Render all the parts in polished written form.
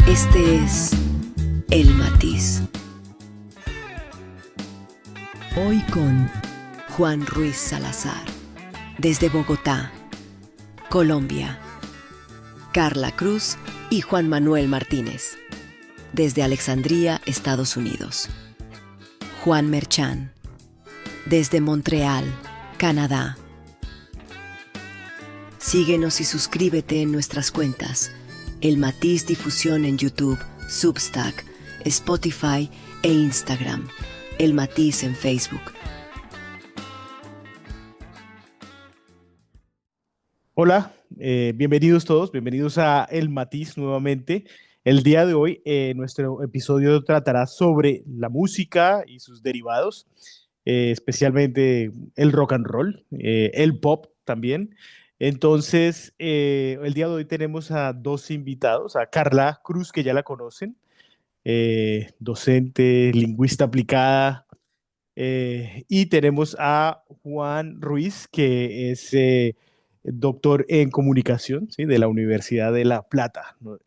Este es El Matiz. Hoy con Juan Ruiz Salazar, desde Bogotá, Colombia. Carla Cruz y Juan Manuel Martínez, desde Alexandria, Estados Unidos. Juan Merchán, desde Montreal, Canadá. Síguenos y suscríbete en nuestras cuentas: El Matiz Difusión en YouTube, Substack, Spotify e Instagram. El Matiz en Facebook. Hola, bienvenidos todos, bienvenidos a El Matiz nuevamente. El día de hoy nuestro episodio tratará sobre la música y sus derivados, especialmente el rock and roll, el pop también. Entonces, el día de hoy tenemos a dos invitados, a Carla Cruz, que ya la conocen, docente, lingüista aplicada, y tenemos a Juan Ruiz, que es doctor en comunicación, ¿sí? De la Universidad de La Plata, ¿no?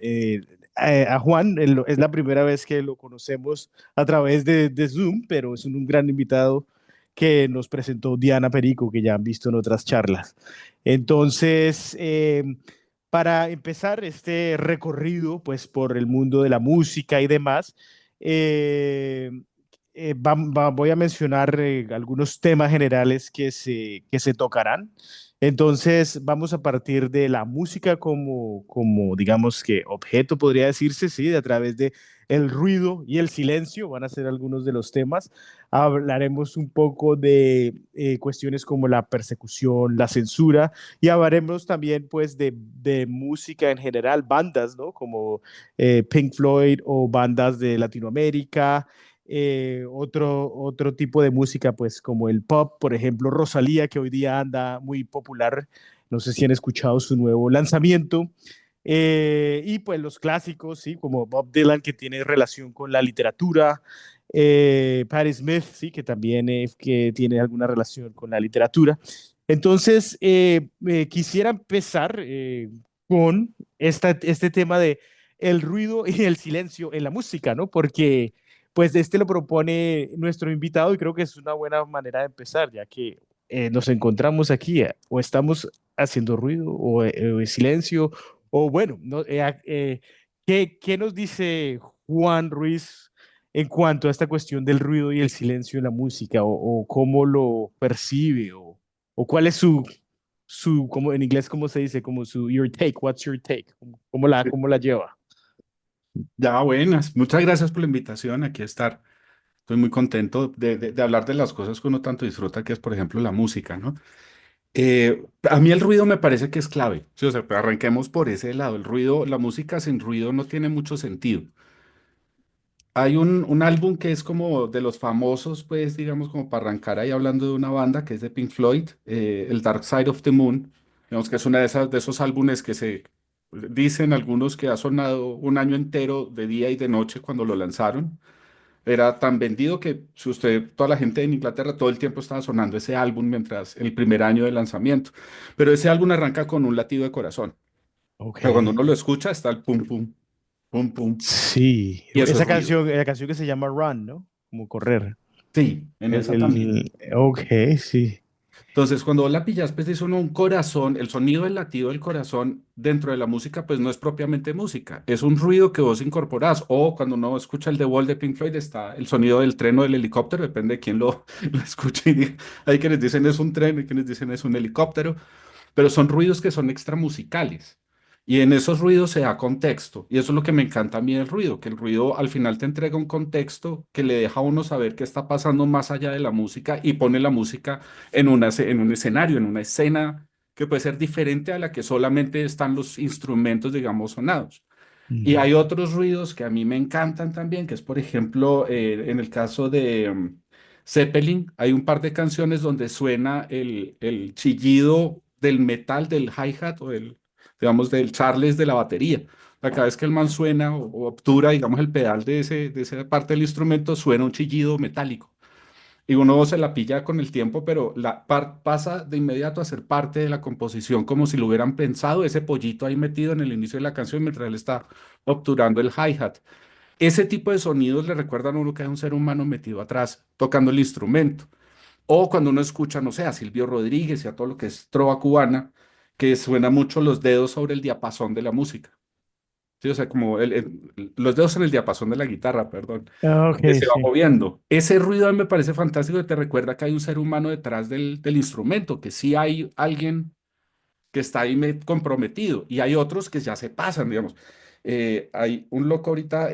A Juan es la primera vez que lo conocemos a través de Zoom, pero es un gran invitado que nos presentó Diana Perico, que ya han visto en otras charlas. Entonces, para empezar este recorrido, pues, por el mundo de la música y demás, eh, voy a mencionar algunos temas generales que se tocarán. Entonces, vamos a partir de la música como, digamos que objeto, podría decirse, sí, de a través de el ruido y el silencio, van a ser algunos de los temas. Hablaremos un poco de cuestiones como la persecución, la censura, y hablaremos también, pues, de música en general, bandas, ¿no? Como Pink Floyd o bandas de Latinoamérica. Otro tipo de música, pues como el pop, por ejemplo, Rosalía, que hoy día anda muy popular. No sé si han escuchado su nuevo lanzamiento. Y pues los clásicos, sí, como Bob Dylan, que tiene relación con la literatura. Patti Smith, sí, que también que tiene alguna relación con la literatura. Entonces, quisiera empezar con este tema de el ruido y el silencio en la música, ¿no? Porque pues lo propone nuestro invitado y creo que es una buena manera de empezar, ya que nos encontramos aquí o estamos haciendo ruido o silencio, o bueno, no, ¿qué nos dice Juan Ruiz en cuanto a esta cuestión del ruido y el silencio en la música, o cómo lo percibe, o cuál es como en inglés, cómo se dice, como your take, what's your take, cómo la lleva? Ya, buenas. Muchas gracias por la invitación. Aquí estar. Estoy muy contento de hablar de las cosas que uno tanto disfruta, que es, por ejemplo, la música, ¿no? A mí el ruido me parece que es clave. Sí, o sea, pero arranquemos por ese lado. El ruido, la música sin ruido no tiene mucho sentido. Hay un álbum que es como de los famosos, pues, digamos, como para arrancar ahí hablando de una banda que es de Pink Floyd, el Dark Side of the Moon. Digamos que es una de esos álbumes que se dicen algunos que ha sonado un año entero de día y de noche cuando lo lanzaron. Era tan vendido que si usted, toda la gente en Inglaterra todo el tiempo estaba sonando ese álbum mientras el primer año de lanzamiento. Pero ese álbum arranca con un latido de corazón. Ok. Pero cuando uno lo escucha está el pum, pum, pum, pum. Sí, Y eso es esa ruido. canción, la canción que se llama Run, ¿no? Como correr. Sí, en Es esa también. ok, sí. Entonces, cuando vos la pillas, pues dice uno un corazón, el sonido del latido del corazón dentro de la música, pues no es propiamente música, es un ruido que vos incorporás. O cuando uno escucha el The Wall de Pink Floyd, está el sonido del tren o del helicóptero, depende de quién lo escuche y diga. Hay quienes dicen es un tren, hay quienes dicen es un helicóptero, pero son ruidos que son extramusicales. Y en esos ruidos se da contexto. Y eso es lo que me encanta a mí del ruido, que el ruido al final te entrega un contexto que le deja a uno saber qué está pasando más allá de la música y pone la música en un escenario, en una escena que puede ser diferente a la que solamente están los instrumentos, digamos, sonados. Y Ujú. hay otros ruidos que a mí me encantan también, que es, por ejemplo, en el caso de Zeppelin, hay un par de canciones donde suena el chillido del metal, del hi-hat o digamos, del Charles de la batería. O sea, cada vez que el man suena o obtura, digamos, el pedal de esa parte del instrumento, suena un chillido metálico. y uno se la pilla con el tiempo, pero pasa de inmediato a ser parte de la composición, como si lo hubieran pensado, ese pollito ahí metido en el inicio de la canción mientras él está obturando el hi-hat. Ese tipo de sonidos le recuerdan a uno que hay un ser humano metido atrás tocando el instrumento. O cuando uno escucha, no sé, a Silvio Rodríguez y a todo lo que es trova cubana, que suena mucho los dedos sobre el diapasón de la música. Sí, o sea, como los dedos en el diapasón de la guitarra, perdón, Ah, ok, que se va sí. moviendo. Ese ruido a mí me parece fantástico, que te recuerda que hay un ser humano detrás del instrumento, que sí hay alguien que está ahí comprometido y hay otros que ya se pasan, digamos. Hay un loco ahorita,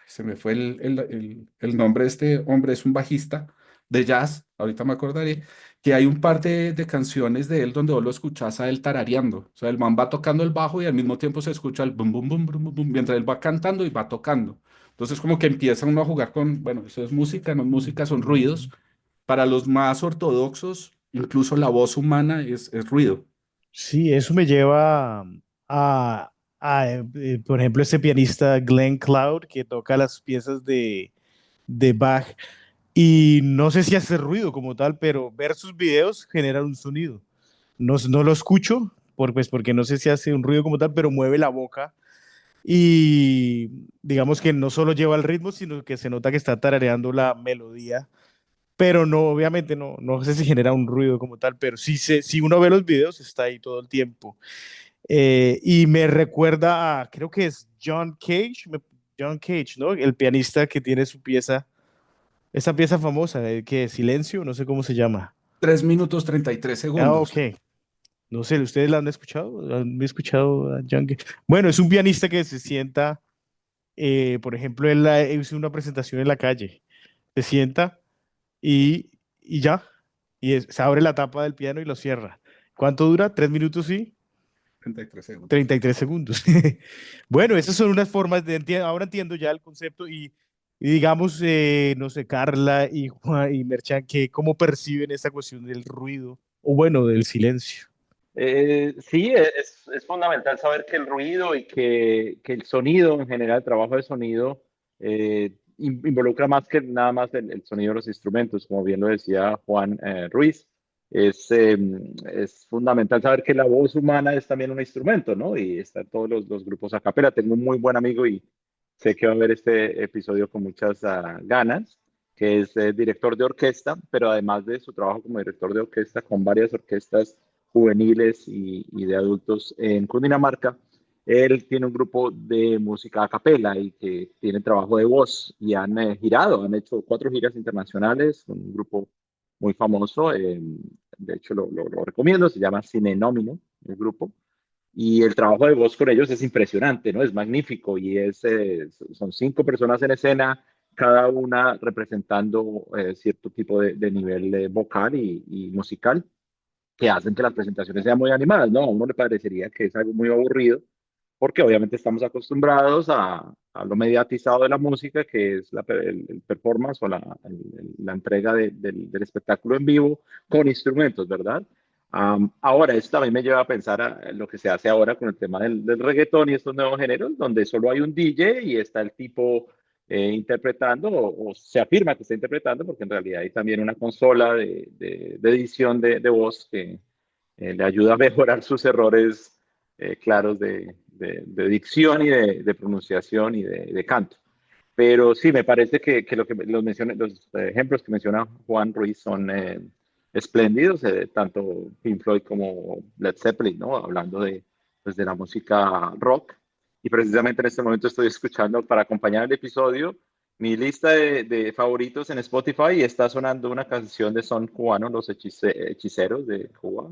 se me fue el nombre de este hombre, es un bajista de jazz, ahorita me acordaré, que hay un par de canciones de él donde vos lo escuchás a él tarareando. O sea, el man va tocando el bajo y al mismo tiempo se escucha el bum, bum, bum, bum, bum, bum, mientras él va cantando y va tocando. Entonces, como que empieza uno a jugar con, bueno, eso es música, no es música, son ruidos. Para los más ortodoxos, incluso la voz humana es ruido. Sí, eso me lleva por ejemplo, este pianista Glenn Cloud que toca las piezas de Bach y no sé si hace ruido como tal, pero ver sus videos genera un sonido. No, no lo escucho pues porque no sé si hace un ruido como tal, pero mueve la boca y digamos que no solo lleva el ritmo, sino que se nota que está tarareando la melodía, pero no, obviamente no sé si genera un ruido como tal, pero si uno ve los videos está ahí todo el tiempo. Y me recuerda a, creo que es John Cage, ¿no? El pianista que tiene su pieza, esa pieza famosa, que es Silencio, no sé cómo se llama. 3 minutos 33 Ah, ok. segundos. No sé, ¿ustedes la han escuchado? ¿Han escuchado a John Cage? Bueno, es un pianista que se sienta, por ejemplo, hizo una presentación en la calle, se sienta y ya, se abre la tapa del piano y lo cierra. ¿Cuánto dura? 3 minutos y 33 segundos. 33 segundos. Bueno, esas son unas formas ahora entiendo ya el concepto y digamos, no sé, Carla y Juan y Merchan, que cómo perciben esta cuestión del ruido o bueno, del silencio. Sí, es fundamental saber que el ruido y que el sonido en general, el trabajo de sonido, involucra más que nada más el sonido de los instrumentos, como bien lo decía Juan Ruiz. Es fundamental saber que la voz humana es también un instrumento, ¿no? Y están todos los grupos a capela. Tengo un muy buen amigo y sé que va a ver este episodio con muchas ganas, que es director de orquesta, pero además de su trabajo como director de orquesta con varias orquestas juveniles y de adultos en Cundinamarca, él tiene un grupo de música a capela y que tiene trabajo de voz y han girado, han hecho 4 giras internacionales, un grupo muy famoso, de hecho lo recomiendo, se llama Cine Nómino, el grupo, y el trabajo de voz con ellos es impresionante, ¿no? Es magnífico y son 5 personas en escena, cada una representando cierto tipo de nivel vocal y musical que hacen que las presentaciones sean muy animadas, ¿no? A uno le parecería que es algo muy aburrido, porque obviamente estamos acostumbrados a lo mediatizado de la música, que es el performance o la entrega del espectáculo en vivo con instrumentos, ¿verdad? Ahora, esto también me lleva a pensar a lo que se hace ahora con el tema del reggaetón y estos nuevos géneros, donde solo hay un DJ y está el tipo interpretando, o se afirma que está interpretando, porque en realidad hay también una consola de edición de voz que le ayuda a mejorar sus errores claros de dicción y de pronunciación y de canto. Pero sí, me parece que lo que los ejemplos que menciona Juan Ruiz son espléndidos, tanto Pink Floyd como Led Zeppelin, ¿no? Hablando pues, de la música rock. Y precisamente en este momento estoy escuchando, para acompañar el episodio, mi lista de favoritos en Spotify y está sonando una canción de son cubanos, los hechiceros de Cuba,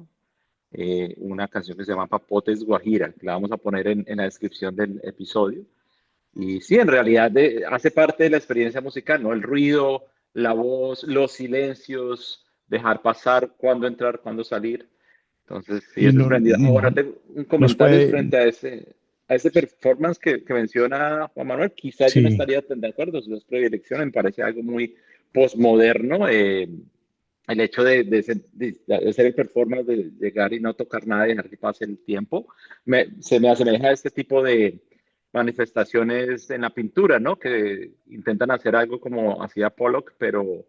una canción que se llama Papotes Guajira, que la vamos a poner en la descripción del episodio. Y sí, en realidad hace parte de la experiencia musical, ¿no? El ruido, la voz, los silencios, dejar pasar, cuándo entrar, cuándo salir. Entonces, sí, Y eso es no espléndido. Ahora tengo un nos comentario puede, frente a ese performance que menciona Juan Manuel. Quizás yo no sí, estaría tan de acuerdo, su predilección me parece algo muy postmoderno. El hecho de hacer el performance, de llegar y no tocar nada y dejar que pase el tiempo, se me asemeja a este tipo de manifestaciones en la pintura, ¿no? Que intentan hacer algo como hacía Pollock, pero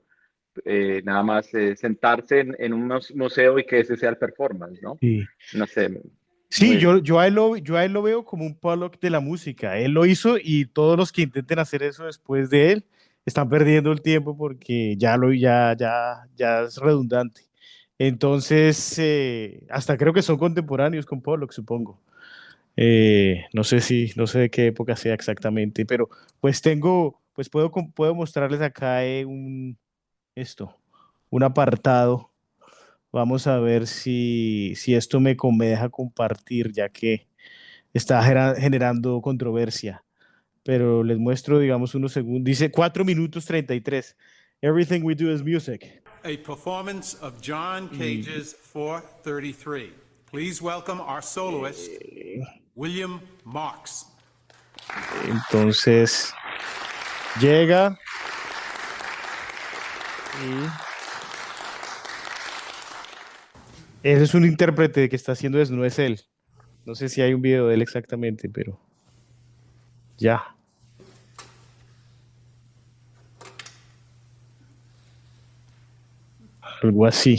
nada más sentarse en un museo y que ese sea el performance, ¿no? Sí. No sé, Sí, muy... yo a él lo veo como un Pollock de la música. Él lo hizo y todos los que intenten hacer eso después de él están perdiendo el tiempo porque ya es redundante. Entonces, hasta creo que son contemporáneos con Pollock, supongo. No sé de qué época sea exactamente, pero pues puedo mostrarles acá un apartado. Vamos a ver si esto me deja compartir, ya que está generando controversia. Pero les muestro, digamos, unos segundos. Dice 4 minutos 33. Everything we do is music. A performance of John Y Cage's 433. Please welcome our soloist, William Marks. entonces llega y ese es un intérprete que está haciendo eso, no es él. No sé si hay un video de él exactamente, pero ya, algo así.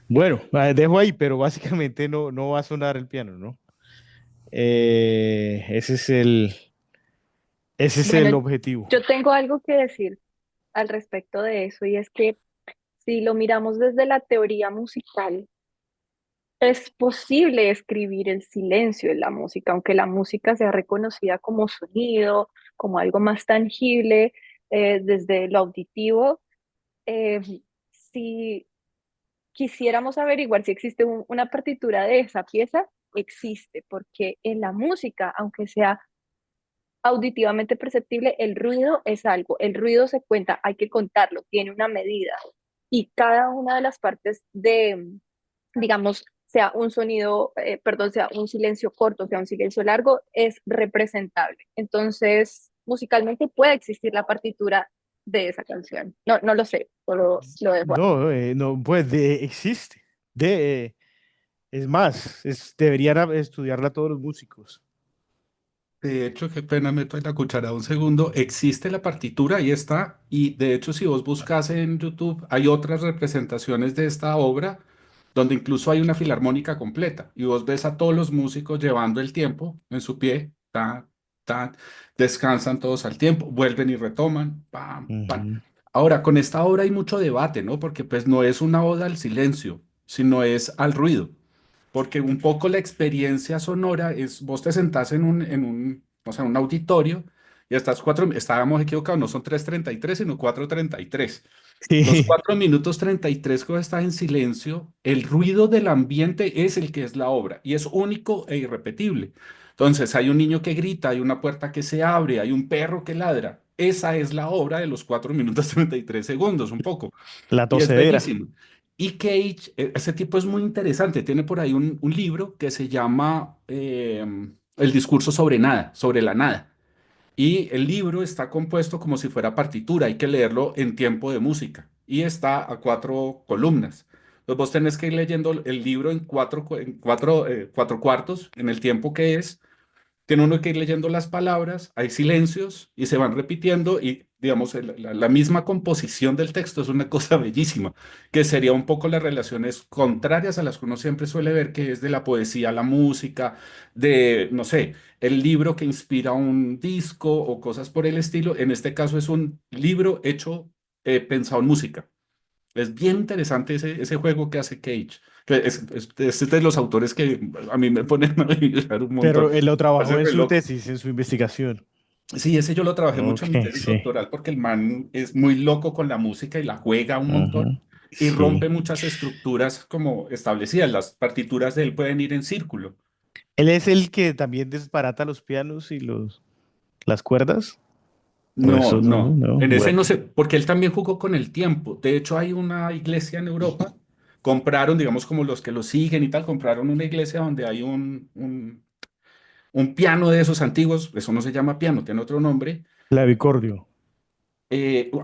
Bueno, dejo ahí, pero básicamente no va a sonar el piano, ¿no? Ese es ese es Bueno, el objetivo. yo tengo algo que decir al respecto de eso y es que si lo miramos desde la teoría musical, es posible escribir el silencio en la música, aunque la música sea reconocida como sonido, como algo más tangible, desde lo auditivo. eh, si quisiéramos averiguar si existe una partitura de esa pieza, existe, porque en la música, aunque sea auditivamente perceptible, el ruido es algo, el ruido se cuenta, hay que contarlo, tiene una medida y cada una de las partes de, digamos, sea un sonido, perdón, sea un silencio corto, sea un silencio largo, es representable. Entonces, musicalmente puede existir la partitura de esa canción. No, no lo sé, solo lo dejo ahí. No, pues existe. De, es más, deberían estudiarla todos los músicos. De hecho, qué pena, meto ahí la cuchara un segundo. Existe la partitura, ahí está. Y de hecho, si vos buscas en YouTube, hay otras representaciones de esta obra donde incluso hay una filarmónica completa. Y vos ves a todos los músicos llevando el tiempo en su pie. Tan, tan, descansan todos al tiempo, vuelven y retoman. Pam, pam. Ujú. Ahora, con esta obra hay mucho debate, ¿no? Porque pues no es una oda al silencio, sino es al ruido. Porque un poco la experiencia sonora es, vos te sentás o sea, un auditorio y estábamos equivocados, no son 3:33 sino 4:33. Los Sí, 4 minutos 33 que vos estás en silencio, el ruido del ambiente es el que es la obra y es único e irrepetible. Entonces, hay un niño que grita, hay una puerta que se abre, hay un perro que ladra. Esa es la obra de los 4 minutos 33 segundos, un poco. la Y es tosedera. bellísimo. Y Cage, ese tipo es muy interesante. Tiene por ahí un libro que se llama El discurso sobre nada, sobre la nada. Y el libro está compuesto como si fuera partitura. Hay que leerlo en tiempo de música. Y está a 4 columnas. Entonces vos tenés que ir leyendo el libro en cuatro cuartos, en el tiempo que es. Tiene uno que ir leyendo las palabras, hay silencios y se van repitiendo y, digamos, la misma composición del texto es una cosa bellísima, que sería un poco las relaciones contrarias a las que uno siempre suele ver, que es de la poesía a la música, de, no sé, el libro que inspira un disco o cosas por el estilo. En este caso es un libro hecho, pensado en música. Es bien interesante ese juego que hace Cage. Es de los autores que a mí me ponen a revisar un montón. Pero él lo trabajó Hace en re su loco. tesis, en su investigación. Sí, ese yo lo trabajé mucho Ok, en mi tesis sí. doctoral porque el man es muy loco con la música y la juega un montón Ujú. y Sí. rompe muchas estructuras como establecidas. Las partituras de él pueden ir en círculo. Él es el que también desbarata los pianos y las cuerdas. O No, eso no, no. no. En ese Bueno. no sé, porque él también jugó con el tiempo. De hecho, hay una iglesia en Europa. Compraron, digamos, como los que lo siguen y tal, compraron una iglesia donde hay un piano de esos antiguos. Eso no se llama piano, tiene otro nombre. Clavicordio.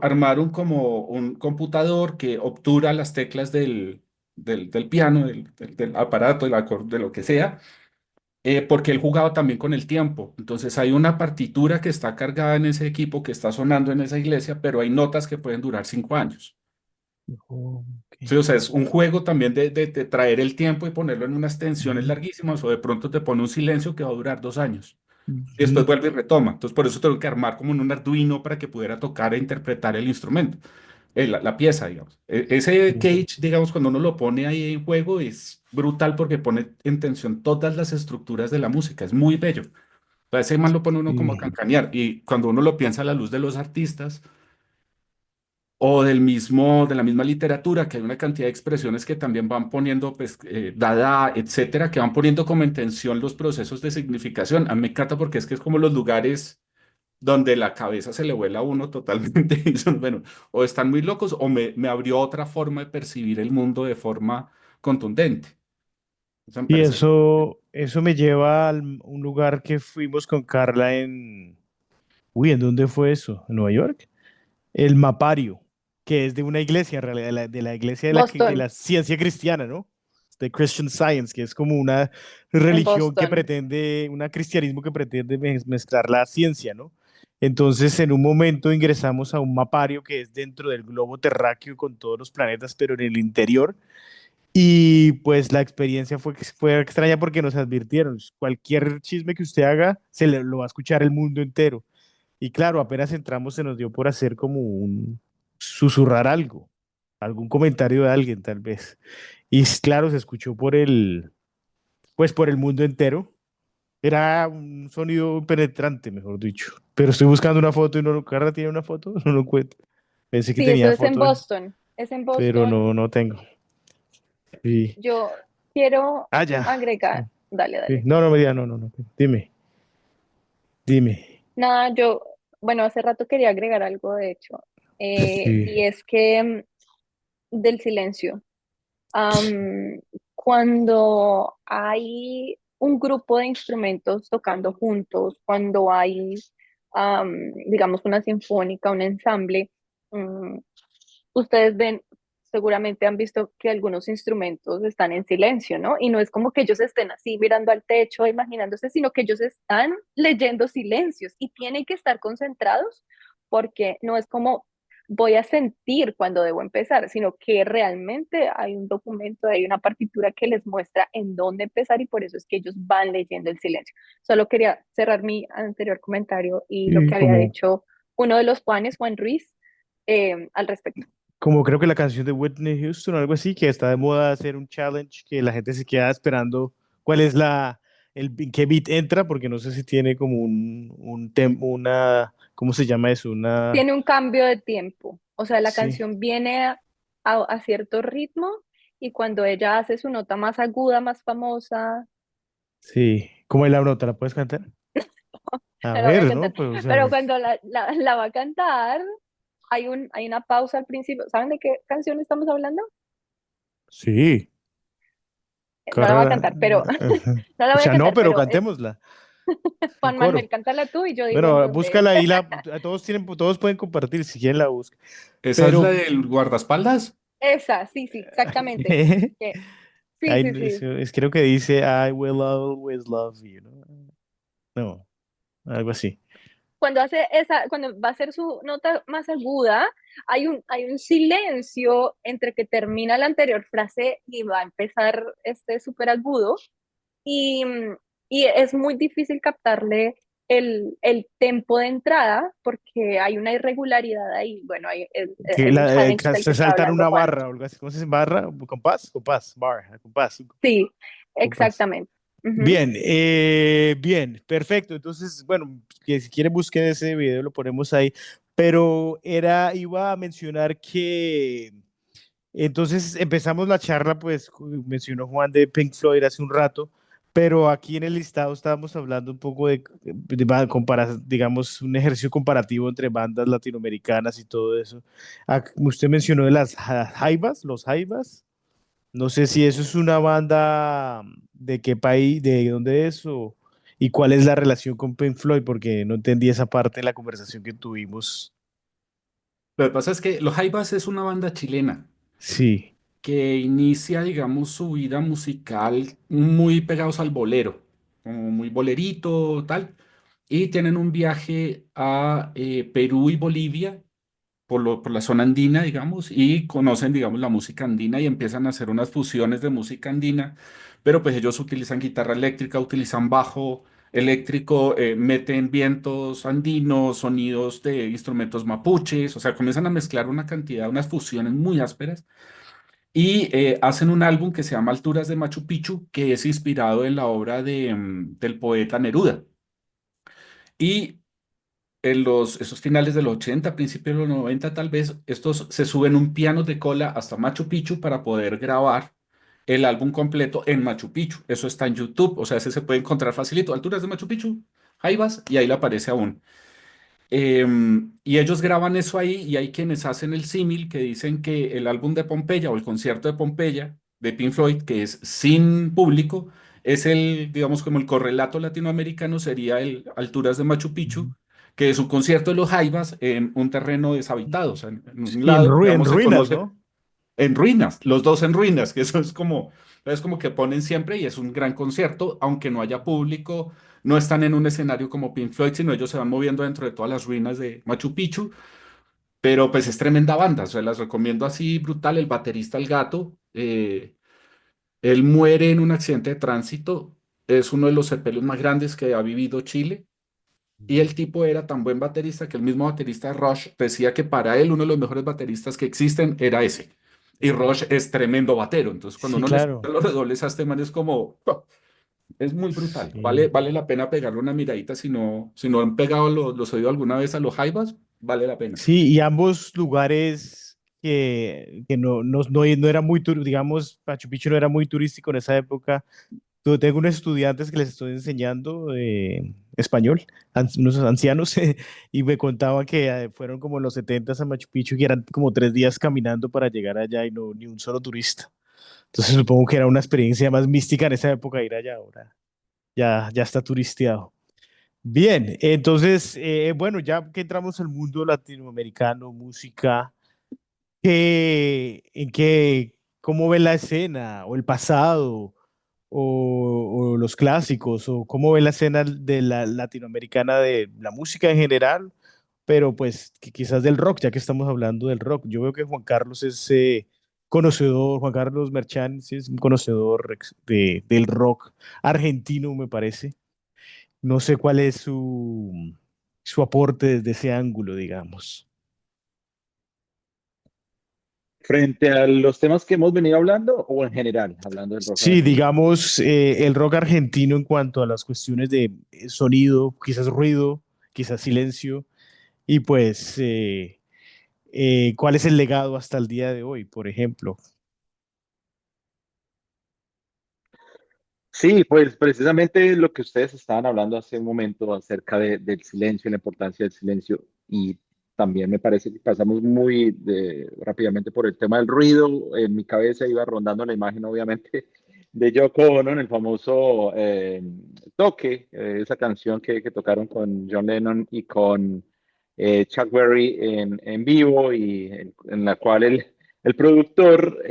Armaron como un computador que obtura las teclas del piano, del aparato, de lo que sea, porque él jugaba también con el tiempo. Entonces hay una partitura que está cargada en ese equipo que está sonando en esa iglesia, pero hay notas que pueden durar 5 años. Ok. Sí, o sea, es un juego también de traer el tiempo y ponerlo en unas tensiones Ujú. larguísimas, o de pronto te pone un silencio que va a durar 2 años. Y después Ujú. vuelve y retoma. Entonces, por eso tengo que armar como en un Arduino para que pudiera tocar e interpretar el instrumento, la pieza, digamos. Ese Sí. cage, digamos, cuando uno lo pone ahí en juego, es brutal porque pone en tensión todas las estructuras de la música. Es muy bello. O sea, ese man lo pone uno como a Sí. cancanear. Y cuando uno lo piensa a la luz de los artistas o de la misma literatura, que hay una cantidad de expresiones que también van poniendo, pues, dada, etcétera, que van poniendo como en tensión los procesos de significación. A mí me encanta porque es que es como los lugares donde la cabeza se le vuela a uno totalmente y son, bueno, o están muy locos o me abrió otra forma de percibir el mundo de forma contundente. Eso me Y parece. eso me lleva a un lugar que fuimos con Carla en... Uy, ¿en dónde fue eso? ¿En Nueva York? El Mapario, que es de una iglesia, en realidad, de la iglesia de Boston, la ciencia cristiana, ¿no? De Christian Science, que es como una en religión que Boston. pretende, un cristianismo que pretende mezclar la ciencia, ¿no? Entonces, en un momento ingresamos a un mapario que es dentro del globo terráqueo con todos los planetas, pero en el interior. Y pues la experiencia fue extraña porque nos advirtieron, cualquier chisme que usted haga, lo va a escuchar el mundo entero. Y claro, apenas entramos se nos dio por hacer como un susurrar algo, algún comentario de alguien tal vez. Y claro, se escuchó pues por el mundo entero. Era un sonido penetrante, mejor dicho. Pero estoy buscando una foto y no lo, Carla tiene una foto, no lo encuentro. Pensé que Sí, eso tenía es en foto, Boston. Es en pero Boston. no tengo. Sí. Yo quiero Ah, ya. agregar, Sí, dale, sí. dale. No, María, no. Dime. Nada, bueno, hace rato quería agregar algo, de hecho, Sí. y es que del silencio. Am, Cuando hay un grupo de instrumentos tocando juntos, cuando hay, digamos, una sinfónica, un ensamble, mm, ustedes ven, seguramente han visto que algunos instrumentos están en silencio, ¿no? Y no es como que ellos estén así mirando al techo, imaginándose, sino que ellos están leyendo silencios y tienen que estar concentrados porque no es como voy a sentir cuando debo empezar, sino que realmente hay un documento, hay una partitura que les muestra en dónde empezar y por eso es que ellos van leyendo el silencio. Solo quería cerrar mi anterior comentario y lo Sí, que había dicho uno de los Juanes, Juan Ruiz, al respecto. como creo que la canción de Whitney Houston o algo así, que está de moda hacer un challenge que la gente se queda esperando cuál es en qué beat entra, porque no sé si tiene como ¿cómo se llama eso? Tiene un cambio de tiempo, o sea, la Sí, canción viene a cierto ritmo y cuando ella hace su nota más aguda, más famosa, sí. ¿Cómo es la nota? ¿La puedes cantar? A no la voy a ver, ¿no? cantar, Pues, o sea, pero cuando la va a cantar, hay una pausa al principio. ¿Saben de qué canción estamos hablando? sí. No la voy a Carla. cantar, pero Ajá. no la O voy a sea, no, cantar, pero pero cantémosla en Juan Manuel, coro. cántala tú y yo digo en Bueno, dónde. búscala ahí, todos pueden compartir si quieren la busca. ¿Esa es la Pero del guardaespaldas? Esa, sí, sí, exactamente. Que- Sí, Ay, sí, sí. creo que dice I will always love you, ¿no? No, algo así. Cuando hace esa, cuando va a hacer su nota más aguda, hay un silencio entre que termina la anterior frase y va a empezar este súper agudo y, y es muy difícil captarle el tempo de entrada porque hay una irregularidad ahí. Bueno, hay el challenge del Se que está saltan hablando una Juan. barra o algo así. ¿Cómo se dice barra? ¿Compás? Compás, bar, compás, Sí, compás. exactamente. Ujú. Bien, bien, perfecto. Entonces, bueno, que si quieren busquen ese video, lo ponemos ahí. Pero iba a mencionar que entonces empezamos la charla, pues mencionó Juan de Pink Floyd hace un rato, pero aquí en el listado estábamos hablando un poco digamos, un ejercicio comparativo entre bandas latinoamericanas y todo eso. Usted mencionó de las Jaivas, los Jaivas. No sé si eso es una banda de qué país, de dónde es y cuál es la relación con Pink Floyd, porque no entendí esa parte de la conversación que tuvimos. Lo que pasa es que Los Jaivas es una banda chilena Sí, que inicia, digamos, su vida musical muy pegados al bolero. como muy bolerito, tal. Y tienen un viaje a Perú y Bolivia por la zona andina, digamos, y conocen, digamos, la música andina y empiezan a hacer unas fusiones de música andina, pero pues ellos utilizan guitarra eléctrica, utilizan bajo eléctrico, meten vientos andinos, sonidos de instrumentos mapuches, o sea, comienzan a mezclar una cantidad, unas fusiones muy ásperas y hacen un álbum que se llama Alturas de Machu Picchu, que es inspirado en la obra del poeta Neruda. Y esos finales de los 80, principios de los 90, tal vez, estos se suben un piano de cola hasta Machu Picchu para poder grabar el álbum completo en Machu Picchu. Eso está en YouTube, o sea, ese se puede encontrar facilito. Alturas de Machu Picchu, ahí vas y ahí le aparece aún. Y ellos graban eso ahí y hay quienes hacen el símil que dicen que el álbum de Pompeya o el concierto de Pompeya de Pink Floyd, que es sin público, es digamos, como el correlato latinoamericano sería el Alturas de Machu Picchu, que es un concierto de los Jaivas en un terreno deshabitado, o sea, en un Y lado, en digamos, se ruinas, conoce ¿no? en ruinas, los dos en ruinas, que eso es como que ponen siempre y es un gran concierto, aunque no haya público, no están en un escenario como Pink Floyd, sino ellos se van moviendo dentro de todas las ruinas de Machu Picchu, pero pues es tremenda banda, o sea, las recomiendo así brutal, el baterista El Gato, él muere en un accidente de tránsito, es uno de los sepelios más grandes que ha vivido Chile. Y el tipo era tan buen baterista que el mismo baterista de Rush decía que para él uno de los mejores bateristas que existen era ese. Y Rush es tremendo batero. Entonces, cuando Sí, uno le escucha claro. los redobles a este man es como, ¡oh! Es muy brutal. Vale, Sí. vale la pena pegarle una miradita si no han pegado los oídos alguna vez a los Jaivas, vale la pena. Sí, y ambos lugares que no era muy, digamos, Machu Picchu no era muy turístico en esa época. Tengo unos estudiantes que les estoy enseñando español, unos ancianos, y me contaban que fueron como en los 70 a Machu Picchu, que eran como 3 días caminando para llegar allá y no ni un solo turista. Entonces supongo que era una experiencia más mística en esa época ir allá ahora. Ya está turisteado. Bien, entonces, bueno, ya que entramos al mundo latinoamericano, música, ¿cómo ve la escena o el pasado o los clásicos o cómo ve la escena de la latinoamericana de la música en general, pero pues quizás del rock, ya que estamos hablando del rock? Yo veo que Juan Carlos es conocedor, Juan Carlos Merchán sí, es un conocedor del rock argentino, me parece. No sé cuál es su aporte desde ese ángulo, digamos. Frente a los temas que hemos venido hablando o en general, hablando del rock Sí, argentino. digamos, el rock argentino en cuanto a las cuestiones de sonido, quizás ruido, quizás silencio, y pues, ¿cuál es el legado hasta el día de hoy, por ejemplo? Sí, pues precisamente lo que ustedes estaban hablando hace un momento acerca del silencio y la importancia del silencio, y también me parece que pasamos muy rápidamente por el tema del ruido. En mi cabeza iba rondando la imagen, obviamente, de Yoko Ono en el famoso Toque, esa canción que tocaron con John Lennon y con Chuck Berry en vivo, y en la cual el productor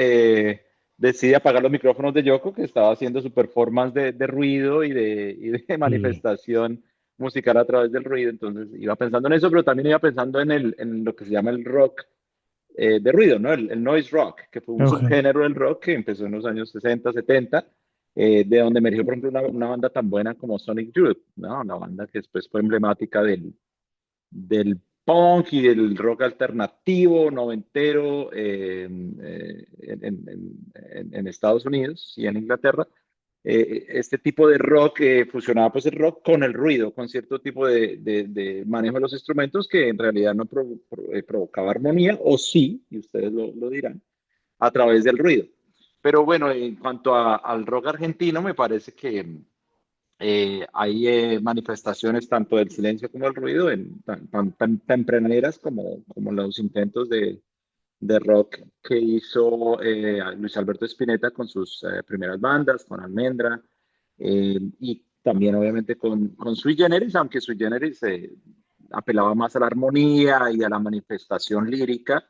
decide apagar los micrófonos de Yoko, que estaba haciendo su performance de ruido y de Sí, manifestación musical a través del ruido. Entonces iba pensando en eso, pero también iba pensando en lo que se llama el rock de ruido, ¿no? El noise rock, que fue un ok. subgénero del rock que empezó en los años 60, 70, de donde emergió, por ejemplo, una banda tan buena como Sonic Youth, ¿no? Una banda que después fue emblemática del punk y del rock alternativo noventero en Estados Unidos y en Inglaterra. Este tipo de rock fusionaba pues el rock con el ruido, con cierto tipo de manejo de los instrumentos que en realidad no provocaba armonía, o sí, y ustedes lo dirán, a través del ruido. Pero bueno, en cuanto al rock argentino, me parece que hay manifestaciones tanto del silencio como del ruido tan tempraneras como los intentos de rock que hizo Luis Alberto Spinetta con sus primeras bandas, con Almendra, y también obviamente con Sui Generis, aunque Sui Generis apelaba más a la armonía y a la manifestación lírica,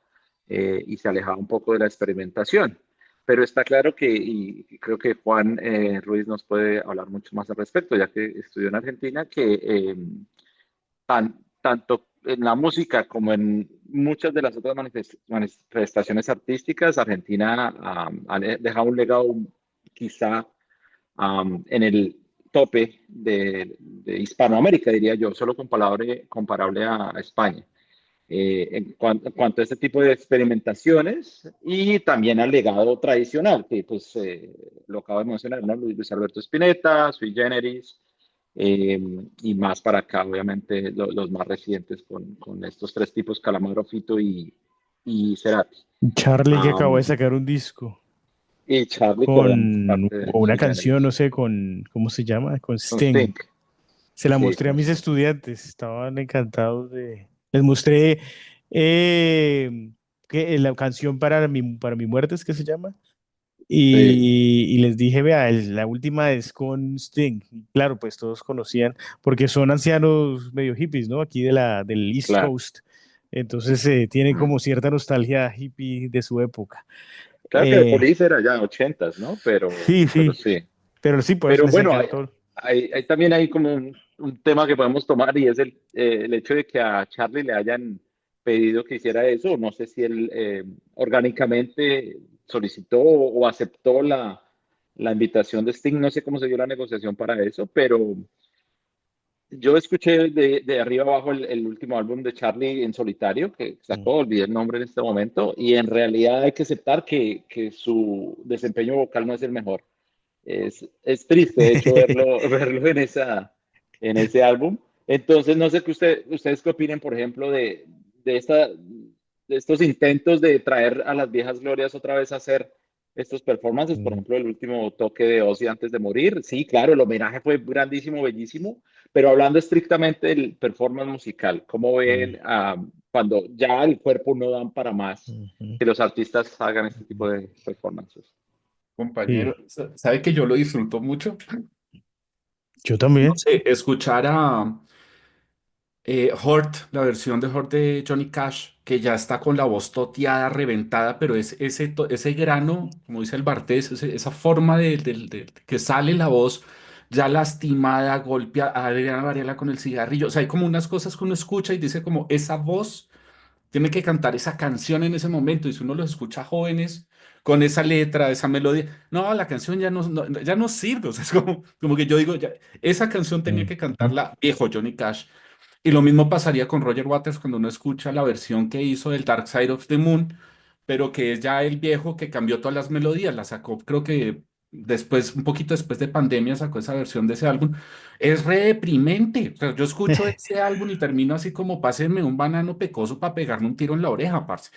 y se alejaba un poco de la experimentación. Pero está claro que, y creo que Juan Ruiz nos puede hablar mucho más al respecto, ya que estudió en Argentina, que tanto en la música como en muchas de las otras manifestaciones artísticas, Argentina ha dejado un legado quizá en el tope de Hispanoamérica, diría yo, solo comparable a España. En cuanto a este tipo de experimentaciones y también al legado tradicional, que pues lo acabo de mencionar, ¿no? Luis Alberto Spinetta, Sui Generis, eh, y más para acá, obviamente, los más recientes con estos tres tipos, Calamaro, Fito y Cerati. Charlie que acabó de Um, sacar un disco y Charlie, que obviamente es con parte de o una Sui canción, no Generis. sé, con, ¿cómo se llama? Con Con Sting. Sting, Se la sí, mostré a con mis Sting. estudiantes, estaban encantados de... Les mostré la canción para mi muerte, es que se llama. Sí. Y les dije, vea, la última es con Sting. Y claro, pues todos conocían, porque son ancianos medio hippies, ¿no? Aquí del East Claro. Coast. Entonces tienen como cierta nostalgia hippie de su época. Claro que de Eh, Police era ya ochentas, ¿no? sí, Pero sí, sí. pero sí, pues Pero les bueno, encantó. también hay como un tema que podemos tomar y es el hecho de que a Charlie le hayan pedido que hiciera eso. No sé si él orgánicamente solicitó o aceptó la invitación de Sting. No sé cómo se dio la negociación para eso, pero yo escuché de arriba abajo el último álbum de Charlie en solitario que sacó, olvidé el nombre en este momento, y en realidad hay que aceptar que su desempeño vocal no es el mejor. Es triste, de hecho, verlo en ese álbum. Entonces, no sé qué ustedes qué opinen, por ejemplo, de, esta, de estos intentos de traer a las viejas glorias otra vez a hacer estos performances, por ejemplo, el último toque de Ozzy antes de morir. Sí, claro, el homenaje fue grandísimo, bellísimo, pero hablando estrictamente del performance musical, ¿cómo ven cuando ya el cuerpo no dan para más que los artistas hagan este tipo de performances? Sí, Compañero, ¿sabe que yo lo disfruto mucho? yo No también. sé, escuchar a Hurt, la versión de Hurt de Johnny Cash, que ya está con la voz toteada, reventada, pero es ese grano, como dice el Bartés, esa forma que sale la voz ya lastimada, golpea a Adriana Varela con el cigarrillo. O sea, hay como unas cosas que uno escucha y dice como esa voz tiene que cantar esa canción en ese momento. Y si uno los escucha jóvenes con esa letra, esa melodía, no, la canción ya no sirve. O sea, es como que yo digo, ya, esa canción tenía que Ujú. cantarla viejo Johnny Cash. Y lo mismo pasaría con Roger Waters cuando uno escucha la versión que hizo del Dark Side of the Moon, pero que es ya el viejo que cambió todas las melodías, la sacó, creo que después, un poquito después de pandemia, sacó esa versión de ese álbum. Es re deprimente. O sea, yo escucho ese álbum y termino así como pásenme un banano pecoso para pegarme un tiro en la oreja, parce.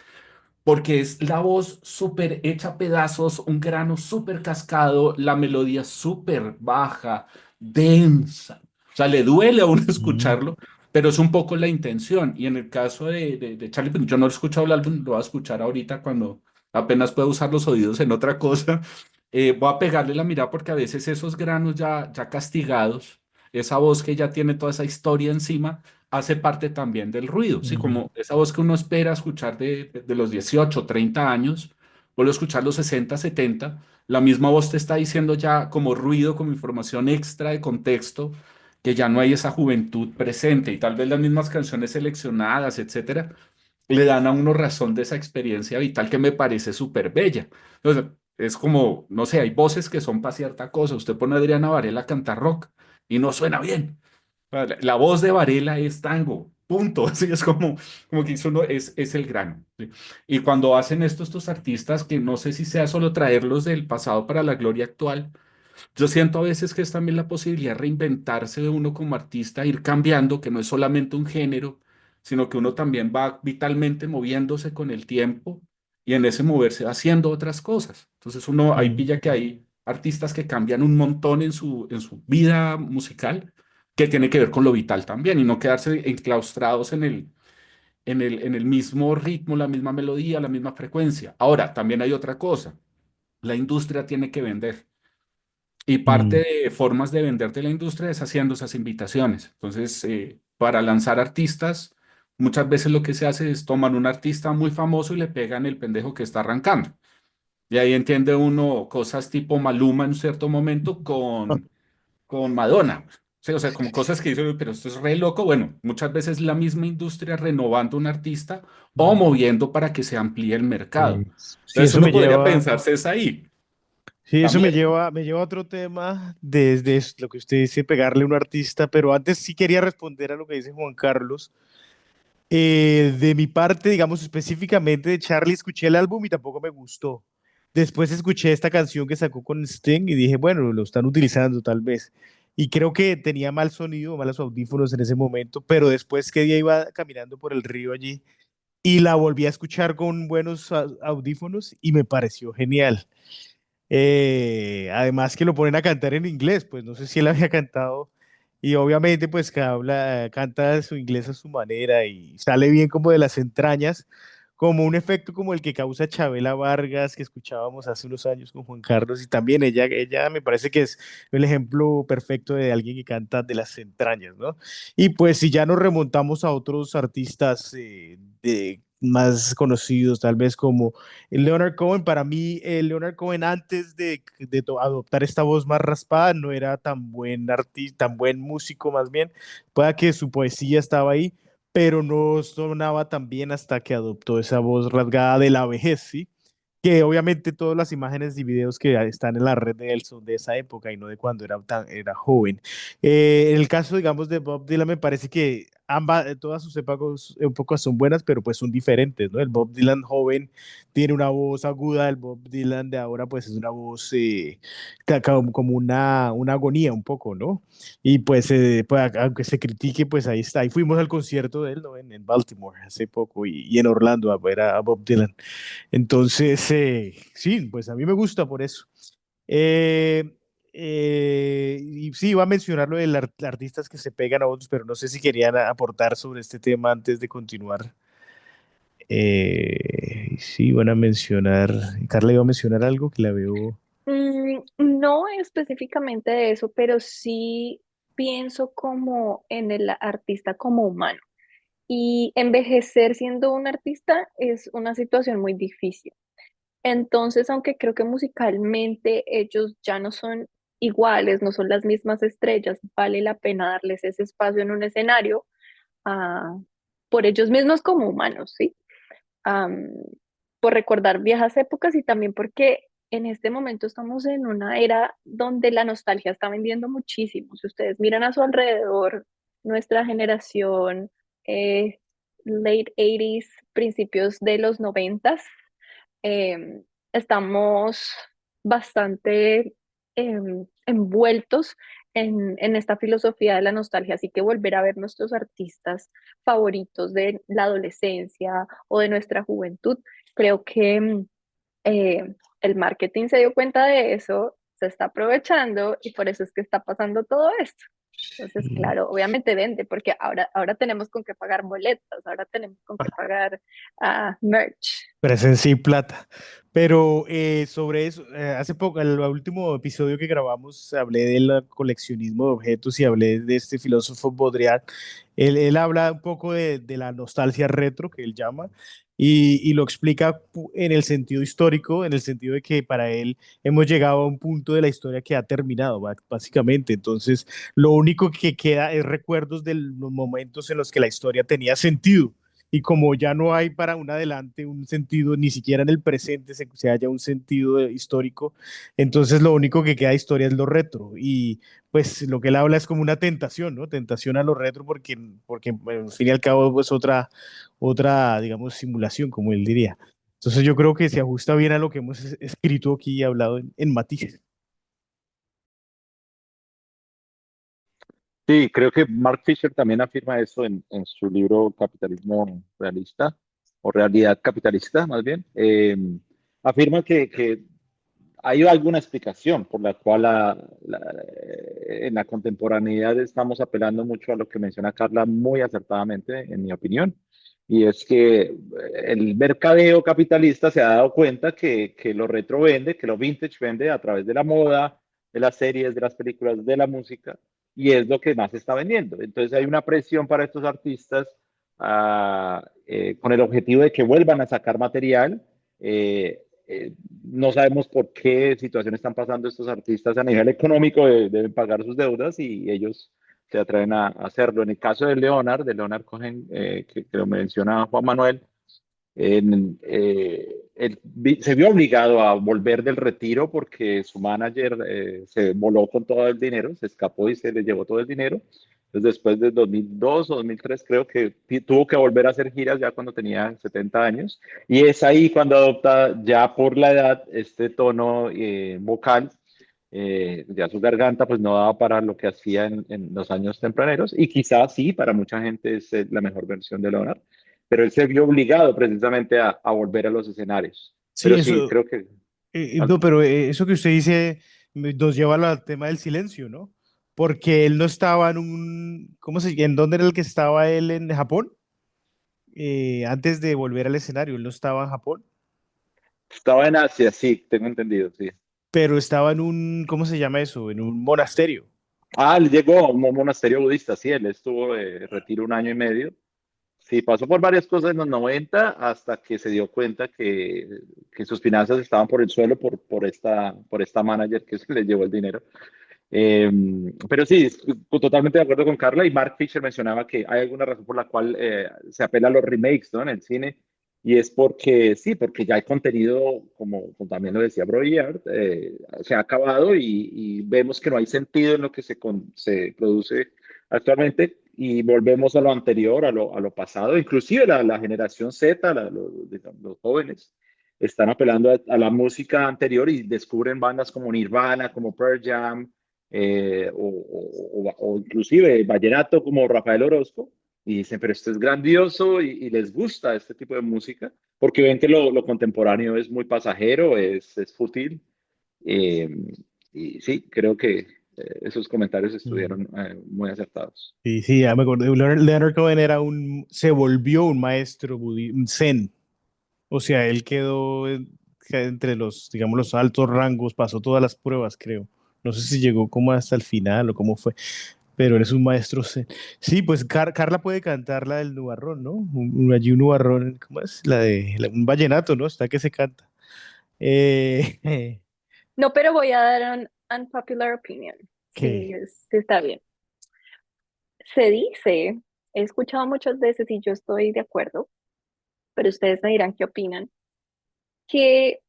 Porque es la voz súper hecha a pedazos, un grano súper cascado, la melodía súper baja, densa. O sea, le duele a uno Mm. escucharlo, pero es un poco la intención. Y en el caso de Charlie, pues, yo no he escuchado el álbum, lo voy a escuchar ahorita cuando apenas pueda usar los oídos en otra cosa. Voy a pegarle la mirada porque a veces esos granos ya castigados, esa voz que ya tiene toda esa historia encima, hace parte también del ruido, ¿sí? Mm. Como esa voz que uno espera escuchar de los 18 30 años, vuelve a escuchar los 60 70 la misma voz te está diciendo ya como ruido, como información extra de contexto, que ya no hay esa juventud presente y tal vez las mismas canciones seleccionadas, etcétera, le dan a uno razón de esa experiencia vital que me parece súper bella. Entonces, es como, no sé, hay voces que son para cierta cosa. Usted pone a Adriana Varela a cantar rock y no suena bien. La voz de Varela es tango, punto. Así es como que eso no es el grano. ¿Sí? Y cuando hacen estos artistas, que no sé si sea solo traerlos del pasado para la gloria actual, yo siento a veces que es también la posibilidad de reinventarse de uno como artista, ir cambiando, que no es solamente un género, sino que uno también va vitalmente moviéndose con el tiempo y en ese moverse va haciendo otras cosas. Entonces uno ahí Mm. pilla que hay artistas que cambian un montón en su vida musical, que tiene que ver con lo vital también y no quedarse enclaustrados en el mismo ritmo, la misma melodía, la misma frecuencia. Ahora, también hay otra cosa. La industria tiene que vender. Y parte Mm. de formas de venderte la industria es haciendo esas invitaciones. Entonces, para lanzar artistas, muchas veces lo que se hace es tomar un artista muy famoso y le pegan el pendejo que está arrancando. Y ahí entiende uno cosas tipo Maluma en un cierto momento con Madonna. Sí, o sea, como cosas que dicen, pero esto es re loco. Bueno, muchas veces la misma industria renovando un artista o moviendo para que se amplíe el mercado. Sí, Entonces eso uno me podría lleva, pensarse es ahí sí, eso también. me lleva a otro tema desde lo que usted dice, pegarle a un artista, pero antes sí quería responder a lo que dice Juan Carlos. De mi parte, digamos específicamente de Charlie, escuché el álbum y tampoco me gustó. Después escuché esta canción que sacó con Sting y dije, bueno, lo están utilizando tal vez. Y creo que tenía mal sonido, malos audífonos en ese momento, pero después que día iba caminando por el río allí y la volví a escuchar con buenos audífonos y me pareció genial. Además que lo ponen a cantar en inglés, pues no sé si él había cantado y obviamente pues que habla, canta su inglés a su manera y sale bien como de las entrañas, como un efecto como el que causa Chabela Vargas que escuchábamos hace unos años con Juan Carlos y también ella me parece que es el ejemplo perfecto de alguien que canta de las entrañas, ¿no? Y pues si ya nos remontamos a otros artistas más conocidos, tal vez como Leonard Cohen, para mí, Leonard Cohen antes de adoptar esta voz más raspada no era tan buen artista, tan buen músico más bien. Pueda que su poesía estaba ahí, pero no sonaba tan bien hasta que adoptó esa voz rasgada de la vejez, ¿sí? Que obviamente todas las imágenes y videos que están en la red de él son de esa época y no de cuando era joven. En el caso, digamos, de Bob Dylan, me parece que todas sus épocas son buenas, pero pues son diferentes, ¿no? El Bob Dylan joven tiene una voz aguda, el Bob Dylan de ahora pues es una voz como una agonía un poco, ¿no? Y pues, aunque se critique, pues ahí está. Ahí fuimos al concierto de él, ¿no? En Baltimore hace poco y en Orlando a ver a Bob Dylan. Entonces, sí, pues a mí me gusta por eso. Eh, y sí, iba a mencionar lo de artistas que se pegan a otros, pero no sé si querían aportar sobre este tema antes de continuar. Sí, van a mencionar, Carla iba a mencionar algo que la veo. No específicamente de eso, pero sí pienso como en el artista como humano. Y envejecer siendo un artista es una situación muy difícil. Entonces, aunque creo que musicalmente ellos ya no son iguales, no son las mismas estrellas, vale la pena darles ese espacio en un escenario, ah, por ellos mismos como humanos, ¿sí? Am, por recordar viejas épocas y también porque en este momento estamos en una era donde la nostalgia está vendiendo muchísimo. Si ustedes miran a su alrededor, nuestra generación, eh, late 80s, principios de los 90s, estamos bastante envueltos en esta filosofía de la nostalgia, así que volver a ver nuestros artistas favoritos de la adolescencia o de nuestra juventud, creo que el marketing se dio cuenta de eso, se está aprovechando y por eso es que está pasando todo esto. Entonces, Sí. claro, obviamente vende, porque ahora tenemos con qué pagar boletas, ahora tenemos con qué pagar merch. Presencia y plata. Pero sobre eso, hace poco, el último episodio que grabamos, hablé del coleccionismo de objetos y hablé de este filósofo Baudrillard. Él habla un poco de la nostalgia retro, que él llama, y lo explica en el sentido histórico, en el sentido de que para él hemos llegado a un punto de la historia que ha terminado, básicamente. Entonces, lo único que queda es recuerdos de los momentos en los que la historia tenía sentido y como ya no hay para un adelante un sentido, ni siquiera en el presente se haya un sentido histórico, entonces lo único que queda de historia es lo retro. Y pues lo que él habla es como una tentación, ¿no? Tentación a lo retro porque bueno, al fin y al cabo pues digamos, simulación, como él diría. Entonces yo creo que se ajusta bien a lo que hemos escrito aquí y hablado en matices. Sí, creo que Mark Fisher también afirma eso en su libro Capitalismo Realista, o Realidad Capitalista, más bien. Afirma que hay alguna explicación por la cual en la contemporaneidad estamos apelando mucho a lo que menciona Carla muy acertadamente, en mi opinión, y es que el mercadeo capitalista se ha dado cuenta que lo retro vende, que lo vintage vende a través de la moda, de las series, de las películas, de la música, y es lo que más se está vendiendo. Entonces hay una presión para estos artistas con el objetivo de que vuelvan a sacar material. no sabemos por qué situación están pasando estos artistas a nivel económico, deben pagar sus deudas y ellos se atreven a hacerlo. En el caso de Leonard Cohen, que lo menciona Juan Manuel, se vio obligado a volver del retiro porque su manager se voló con todo el dinero, se escapó y se le llevó todo el dinero. Entonces, después de 2002 o 2003, creo que tuvo que volver a hacer giras ya cuando tenía 70 años. Y es ahí cuando adopta, ya por la edad, este tono vocal. Ya su garganta pues no daba para lo que hacía en los años tempraneros y quizás sí, para mucha gente es la mejor versión de Leonard, pero él se vio obligado precisamente a volver a los escenarios. Sí, Pero sí, eso, creo que... no, pero eso que usted dice nos lleva al tema del silencio, ¿no? Porque él no estaba en un, ¿en dónde era el que estaba él en Japón? Antes de volver al escenario, él no estaba en Japón, Estaba en Asia, sí, tengo entendido, sí. pero estaba en un, ¿cómo se llama eso? En un monasterio. Ah, él llegó a un monasterio budista, sí, él estuvo de retiro un año y medio. Sí, pasó por varias cosas en los 90 hasta que se dio cuenta que sus finanzas estaban por el suelo por esta manager que se le llevó el dinero. Eh, pero sí, totalmente de acuerdo con Carla y Mark Fisher mencionaba que hay alguna razón por la cual se apela a los remakes, ¿no? En el cine y es porque sí, porque ya hay contenido, como también lo decía Breuer, se ha acabado y vemos que no hay sentido en lo que se produce actualmente y volvemos a lo anterior, a lo pasado, inclusive la generación Z, digamos, los jóvenes están apelando a la música anterior y descubren bandas como Nirvana, como Pearl Jam, o inclusive vallenato como Rafael Orozco, y dicen, pero esto es grandioso y les gusta este tipo de música, porque ven que lo contemporáneo es muy pasajero, es fútil, eh, y sí, creo que esos comentarios Mm. estuvieron muy acertados. Sí, sí, ya me acordé. Leonard Cohen se volvió un maestro un zen. O sea, él quedó entre los, digamos, los altos rangos, pasó todas las pruebas, creo. No sé si llegó como hasta el final o cómo fue, pero él es un maestro zen. Sí, pues Carla puede cantar la del nubarrón, ¿no? Allí un nubarrón, ¿cómo es? Un vallenato, ¿no? Está que se canta. Eh, No, pero voy a dar un unpopular opinion. Sí, ¿Qué? sí está bien. Se dice, he escuchado muchas veces y yo estoy de acuerdo, pero ustedes me dirán qué opinan, que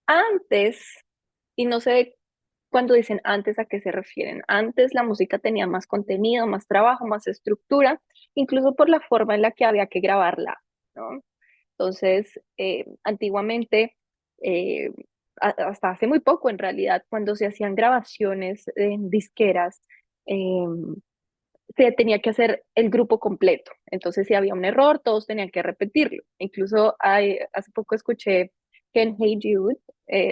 antes, y no sé cuando dicen antes a qué se refieren, antes la música tenía más contenido, más trabajo, más estructura, incluso por la forma en la que había que grabarla, ¿no? Entonces, antiguamente, eh, hasta hace muy poco en realidad, cuando se hacían grabaciones en disqueras, eh, se tenía que hacer el grupo completo. Entonces, si había un error, todos tenían que repetirlo. Incluso hace poco escuché que en Hey Jude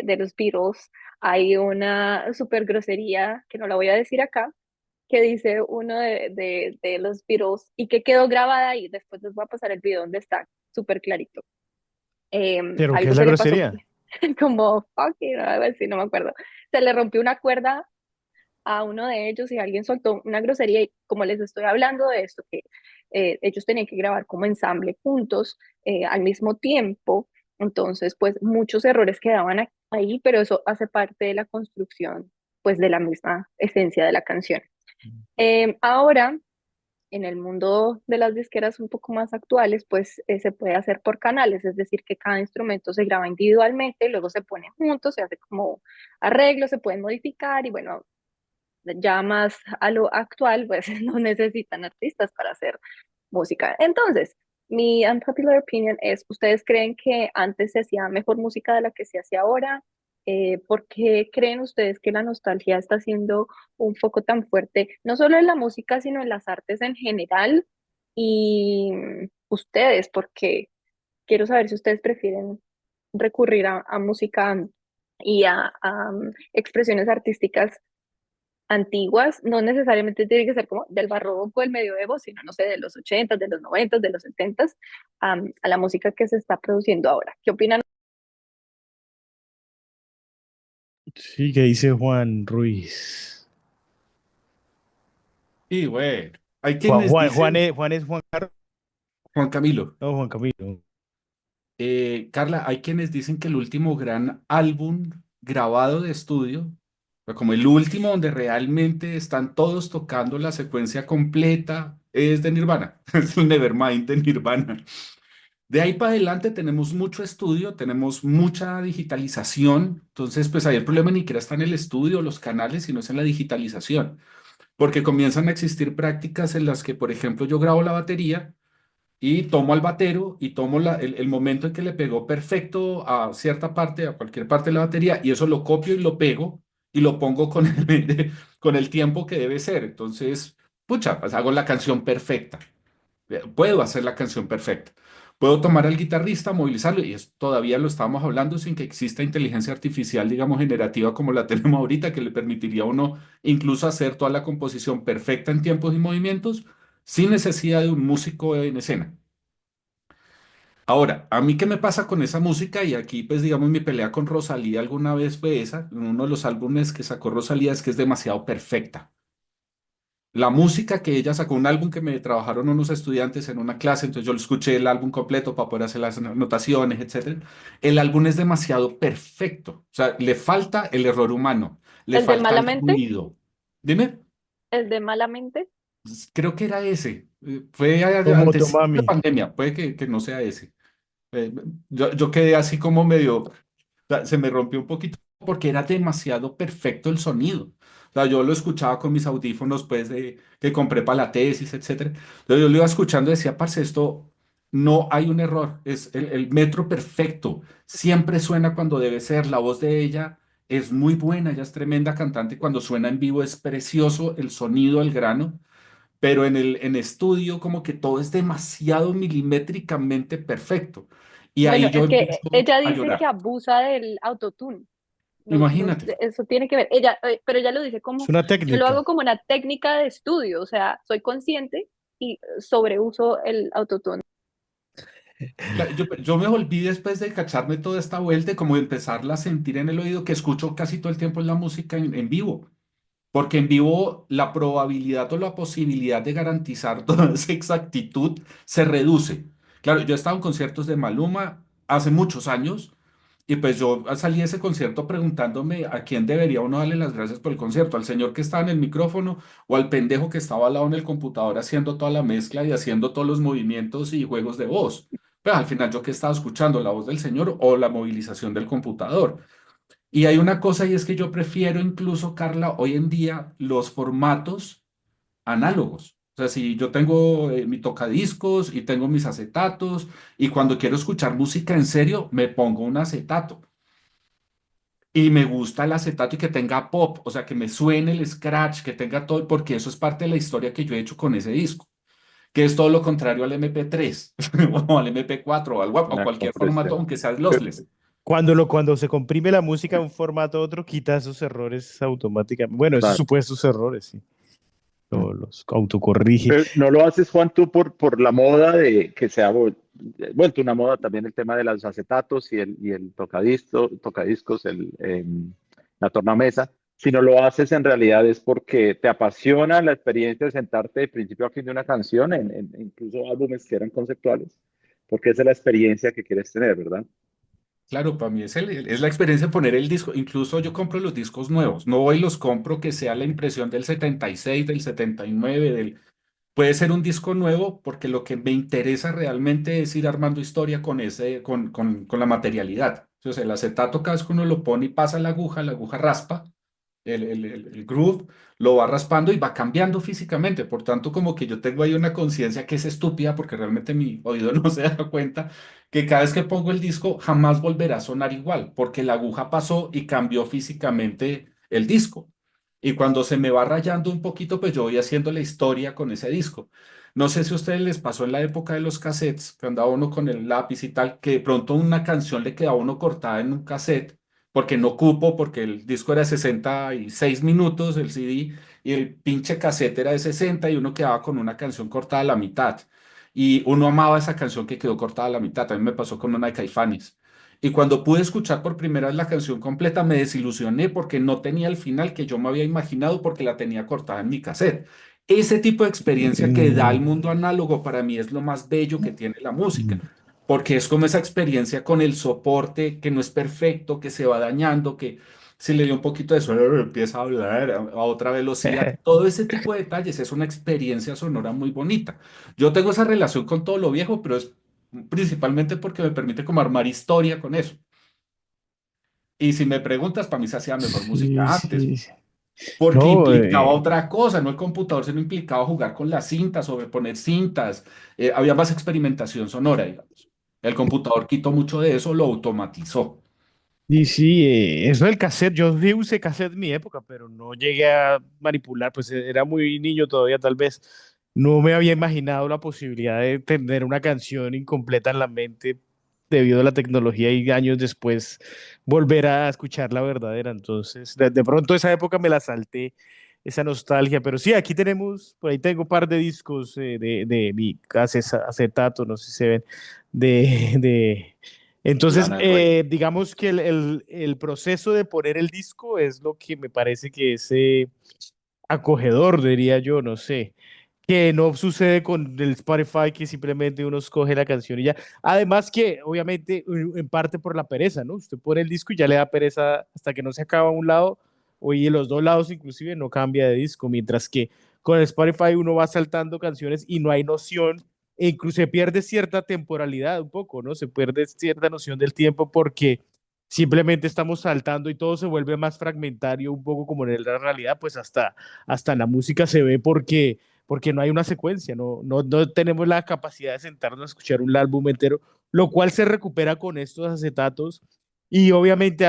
de los Beatles hay una super grosería, que no la voy a decir acá, que dice uno de los Beatles y que quedó grabada ahí. Después les voy a pasar el video donde está súper clarito. ¿Pero qué es Algo la se le pasó grosería? como fucking, no, algo así, no me acuerdo. Se le rompió una cuerda a uno de ellos y alguien soltó una grosería y como les estoy hablando de esto, que ellos tenían que grabar como ensamble juntos al mismo tiempo, entonces pues muchos errores quedaban ahí, pero eso hace parte de la construcción pues de la misma esencia de la canción. Ahora, en el mundo de las disqueras un poco más actuales, pues se puede hacer por canales, es decir, que cada instrumento se graba individualmente, luego se pone juntos, se hace como arreglos, se pueden modificar y bueno, ya más a lo actual, pues no necesitan artistas para hacer música. Entonces, mi unpopular opinion es, ¿ustedes creen que antes se hacía mejor música de la que se hace ahora? ¿Por qué creen ustedes que la nostalgia está siendo un foco tan fuerte, no solo en la música, sino en las artes en general? Y ustedes, porque quiero saber si ustedes prefieren recurrir a música y a expresiones artísticas antiguas, no necesariamente tiene que ser como del barroco, del medioevo, sino, no sé, de los 80, de los 90, de los 70, a la música que se está produciendo ahora. ¿Qué opinan? Sí, que dice Juan Ruiz. Y bueno, hay Juan, quienes Juan, Juan dicen es, Juan es Juan Carlos. Juan Camilo. No, Juan Camilo. Carla, hay quienes dicen que el último gran álbum grabado de estudio, o sea, como el último donde realmente están todos tocando la secuencia completa, es de Nirvana, es el Nevermind de Nirvana. De ahí para adelante tenemos mucho estudio, tenemos mucha digitalización, entonces pues ahí el problema ni siquiera está en el estudio, los canales, sino es en la digitalización, porque comienzan a existir prácticas en las que, por ejemplo, yo grabo la batería y tomo al batero y tomo el momento en que le pegó perfecto a cierta parte, a cualquier parte de la batería, y eso lo copio y lo pego y lo pongo con con el tiempo que debe ser. Entonces, pucha, pues hago la canción perfecta. Puedo hacer la canción perfecta. Puedo tomar al guitarrista, movilizarlo, y todavía lo estábamos hablando sin que exista inteligencia artificial, digamos, generativa como la tenemos ahorita, que le permitiría a uno incluso hacer toda la composición perfecta en tiempos y movimientos sin necesidad de un músico en escena. Ahora, ¿a mí qué me pasa con esa música? Y aquí, pues, digamos, mi pelea con Rosalía alguna vez fue esa, en uno de los álbumes que sacó Rosalía es que es demasiado perfecta. La música que ella sacó, un álbum que me trabajaron unos estudiantes en una clase, entonces yo lo escuché el álbum completo para poder hacer las anotaciones, etcétera. El álbum es demasiado perfecto, o sea, le falta el error humano, le ¿El de falta el Malamente? ruido. Dime, ¿El de Malamente? creo que era ese. Fue Como antes de Motomami. pandemia, puede que no sea ese. Yo quedé así como medio, o sea, se me rompió un poquito porque era demasiado perfecto el sonido. O sea, yo lo escuchaba con mis audífonos, pues, que compré para la tesis, etcétera. Entonces yo lo iba escuchando y decía, parce, esto no hay un error, es el metro perfecto. Siempre suena cuando debe ser. La voz de ella es muy buena, ella es tremenda cantante. Cuando suena en vivo es precioso el sonido, el grano, pero en estudio como que todo es demasiado milimétricamente perfecto. Y Bueno, ahí yo es que empiezo ella a dice que llorar. abusa del autotune. No, no, Imagínate. eso tiene que ver. Ella, pero ella lo dice Es como, una yo lo hago técnica. como una técnica de estudio, o sea, soy consciente y sobreuso el autotune. Claro, yo me volví después de cacharme toda esta vuelta y como de empezarla a sentir en el oído que escucho casi todo el tiempo la música en vivo. Porque en vivo la probabilidad o la posibilidad de garantizar toda esa exactitud se reduce. Claro, yo he estado en conciertos de Maluma hace muchos años y pues yo salí de ese concierto preguntándome a quién debería uno darle las gracias por el concierto, al señor que estaba en el micrófono o al pendejo que estaba al lado en el computador haciendo toda la mezcla y haciendo todos los movimientos y juegos de voz. Pero al final yo que estaba escuchando la voz del señor o la movilización del computador. Y hay una cosa y es que yo prefiero incluso, Carla, hoy en día los formatos análogos. O sea, si yo tengo mi tocadiscos y tengo mis acetatos y cuando quiero escuchar música en serio, me pongo un acetato. Y me gusta el acetato y que tenga pop, o sea, que me suene el scratch, que tenga todo, porque eso es parte de la historia que yo he hecho con ese disco, que es todo lo contrario al MP3 o al MP4 o al WAP o Una cualquier formato, compresión. aunque sea lossless. Cuando se comprime la música de un formato a otro, quita esos errores automáticamente. Bueno, esos Claro. supuestos errores, sí. Los autocorrige. Pero no lo haces, Juan, tú por la moda de que se ha vuelto una moda también el tema de los acetatos y el tocadiscos, la tornamesa, sino lo haces en realidad es porque te apasiona la experiencia de sentarte de principio a fin de una canción, incluso álbumes que eran conceptuales, porque esa es la experiencia que quieres tener, ¿verdad? Claro, para mí es la experiencia de poner el disco. Incluso yo compro los discos nuevos. No voy y los compro que sea la impresión del 76, del 79, puede ser un disco nuevo porque lo que me interesa realmente es ir armando historia con con la materialidad. Entonces el acetato cada vez que uno lo pone y pasa la aguja raspa el groove, lo va raspando y va cambiando físicamente. Por tanto, como que yo tengo ahí una conciencia que es estúpida porque realmente mi oído no se da cuenta que cada vez que pongo el disco jamás volverá a sonar igual porque la aguja pasó y cambió físicamente el disco. Y cuando se me va rayando un poquito, pues yo voy haciendo la historia con ese disco. No sé si a ustedes les pasó en la época de los cassettes, que andaba uno con el lápiz y tal, que de pronto una canción le quedaba a uno cortada en un cassette porque no cupo, porque el disco era de 66 minutos, el CD, y el pinche cassette era de 60 y uno quedaba con una canción cortada a la mitad. Y uno amaba esa canción que quedó cortada a la mitad. También me pasó con una de Caifanes. Y cuando pude escuchar por primera vez la canción completa, me desilusioné porque no tenía el final que yo me había imaginado porque la tenía cortada en mi cassette. Ese tipo de experiencia que da el mundo análogo para mí es lo más bello que tiene la música. porque es como esa experiencia con el soporte que no es perfecto, que se va dañando, que si le dio un poquito de suelo empieza a hablar a otra velocidad. Todo ese tipo de detalles es una experiencia sonora muy bonita. Yo tengo esa relación con todo lo viejo, pero es principalmente porque me permite como armar historia con eso. Y si me preguntas, para mí se hacía mejor Sí, música antes, sí, sí. porque No, implicaba otra cosa, no el computador, sino implicaba jugar con las cintas, sobreponer cintas, había más experimentación sonora, digamos. El computador quitó mucho de eso, lo automatizó. y sí, eso del cassette, yo sí usé cassette en mi época, pero no llegué a manipular, pues era muy niño todavía tal vez. No me había imaginado la posibilidad de tener una canción incompleta en la mente debido a la tecnología y años después volver a escuchar la verdadera. Entonces, de pronto esa época me la salté, esa nostalgia, pero sí, aquí tenemos, por ahí tengo un par de discos de mi acetato, no sé si se ven, de entonces, Lana del Rey. digamos que el proceso de poner el disco es lo que me parece que es acogedor, diría yo, no sé, que no sucede con el Spotify, que simplemente uno escoge la canción y ya. Además que, obviamente, en parte por la pereza, ¿no? Usted pone el disco y ya le da pereza hasta que no se acaba un lado, o y en los dos lados inclusive no cambia de disco, mientras que con el Spotify uno va saltando canciones y no hay noción, e incluso se pierde cierta temporalidad un poco, ¿no? Se pierde cierta noción del tiempo porque simplemente estamos saltando y todo se vuelve más fragmentario, un poco como en la realidad, pues hasta en la música se ve porque no hay una secuencia, no tenemos la capacidad de sentarnos a escuchar un álbum entero, lo cual se recupera con estos acetatos y obviamente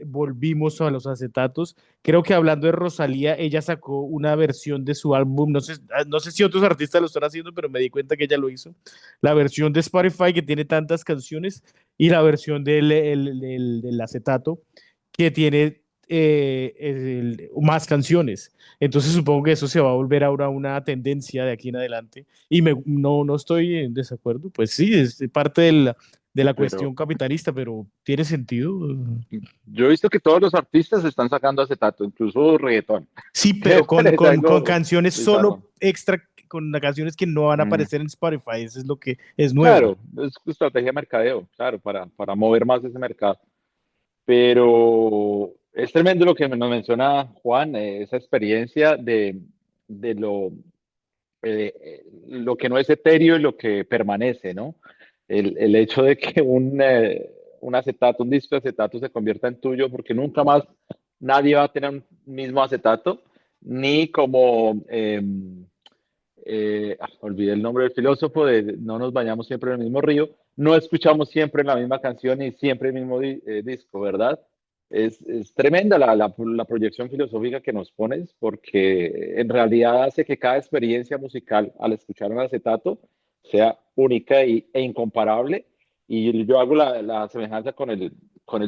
volvimos a los acetatos. Creo que hablando de Rosalía, ella sacó una versión de su álbum, no sé si otros artistas lo están haciendo, pero me di cuenta que ella lo hizo. La versión de Spotify que tiene tantas canciones y la versión del acetato que tiene más canciones. Entonces supongo que eso se va a volver ahora una tendencia de aquí en adelante. Y no estoy en desacuerdo, pues sí, es parte de la Pero cuestión capitalista, pero ¿tiene sentido? yo he visto que todos los artistas están sacando acetato, incluso reggaetón. Sí, Me pero con, parece con, con algo canciones bizarro. solo extra, con las canciones que no van a Mm, aparecer en Spotify, eso es lo que es nuevo. claro, es estrategia de mercadeo, claro, para mover más ese mercado. Pero es tremendo lo que nos menciona Juan, esa experiencia de lo que no es etéreo y lo que permanece, ¿no? El hecho de que un acetato, un disco de acetato se convierta en tuyo, porque nunca más nadie va a tener un mismo acetato, ni como, olvidé el nombre del filósofo, de no nos bañamos siempre en el mismo río, no escuchamos siempre la misma canción y siempre el mismo disco, ¿verdad? Es tremenda la proyección filosófica que nos pones, porque en realidad hace que cada experiencia musical al escuchar un acetato sea única e incomparable. Y yo hago la semejanza con el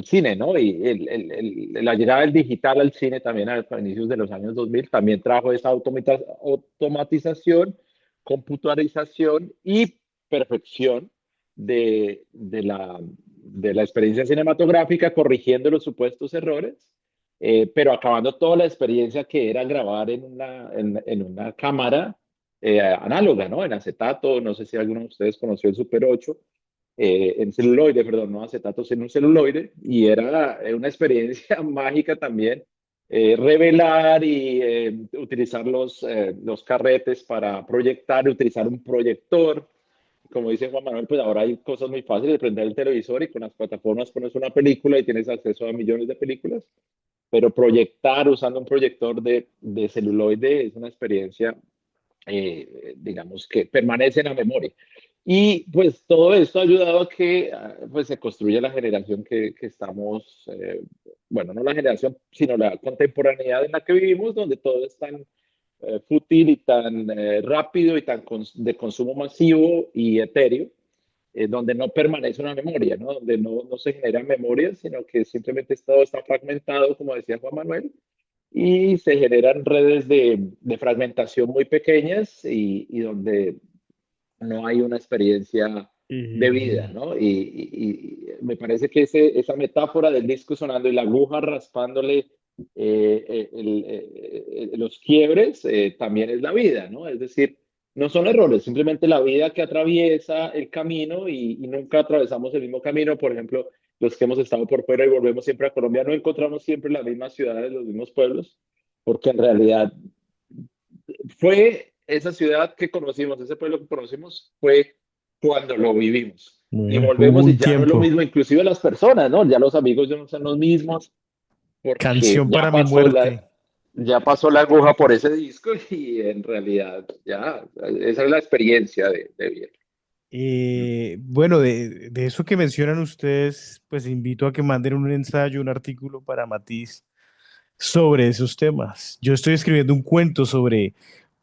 cine, ¿no? Y la llegada del digital al cine también a inicios de los años 2000 también trajo esa automatización, computarización y perfección de la experiencia cinematográfica, corrigiendo los supuestos errores, pero acabando toda la experiencia que era grabar en una cámara análoga, ¿no? En acetato, no sé si alguno de ustedes conoció el Super 8, en celuloide, perdón, no acetato, sino un celuloide, y era una experiencia mágica también. Revelar y utilizar los carretes para proyectar, utilizar un proyector. Como dice Juan Manuel, pues ahora hay cosas muy fáciles de prender el televisor y con las plataformas pones una película y tienes acceso a millones de películas, pero proyectar usando un proyector de celuloide es una experiencia, digamos, que permanece en la memoria. Y pues todo esto ha ayudado a que pues se construya la generación que estamos, bueno, no la generación, sino la contemporaneidad en la que vivimos, donde todo es tan fútil y tan rápido y tan de consumo masivo y etéreo, donde no permanece una memoria, ¿no? Donde no se generan memorias, sino que simplemente todo está fragmentado, como decía Juan Manuel, y se generan redes de fragmentación muy pequeñas y donde no hay una experiencia de vida, Y- ¿no? Y me parece que esa metáfora del disco sonando y la aguja raspándole los quiebres también es la vida, ¿no? Es decir, no son errores, simplemente la vida que atraviesa el camino y nunca atravesamos el mismo camino. Por ejemplo, los que hemos estado por fuera y volvemos siempre a Colombia, no encontramos siempre las mismas ciudades, los mismos pueblos, porque en realidad fue esa ciudad que conocimos, ese pueblo que conocimos, fue cuando lo vivimos. Y Bueno, hubo volvemos y un ya no es lo tiempo. mismo, inclusive las personas, ¿no? Ya los amigos ya no son los mismos, porque Canción para mi muerte. ya pasó la aguja por ese disco y en realidad ya, esa es la experiencia de vida. Bueno, de eso que mencionan ustedes, pues invito a que manden un ensayo, un artículo para Matiz sobre esos temas. Yo estoy escribiendo un cuento sobre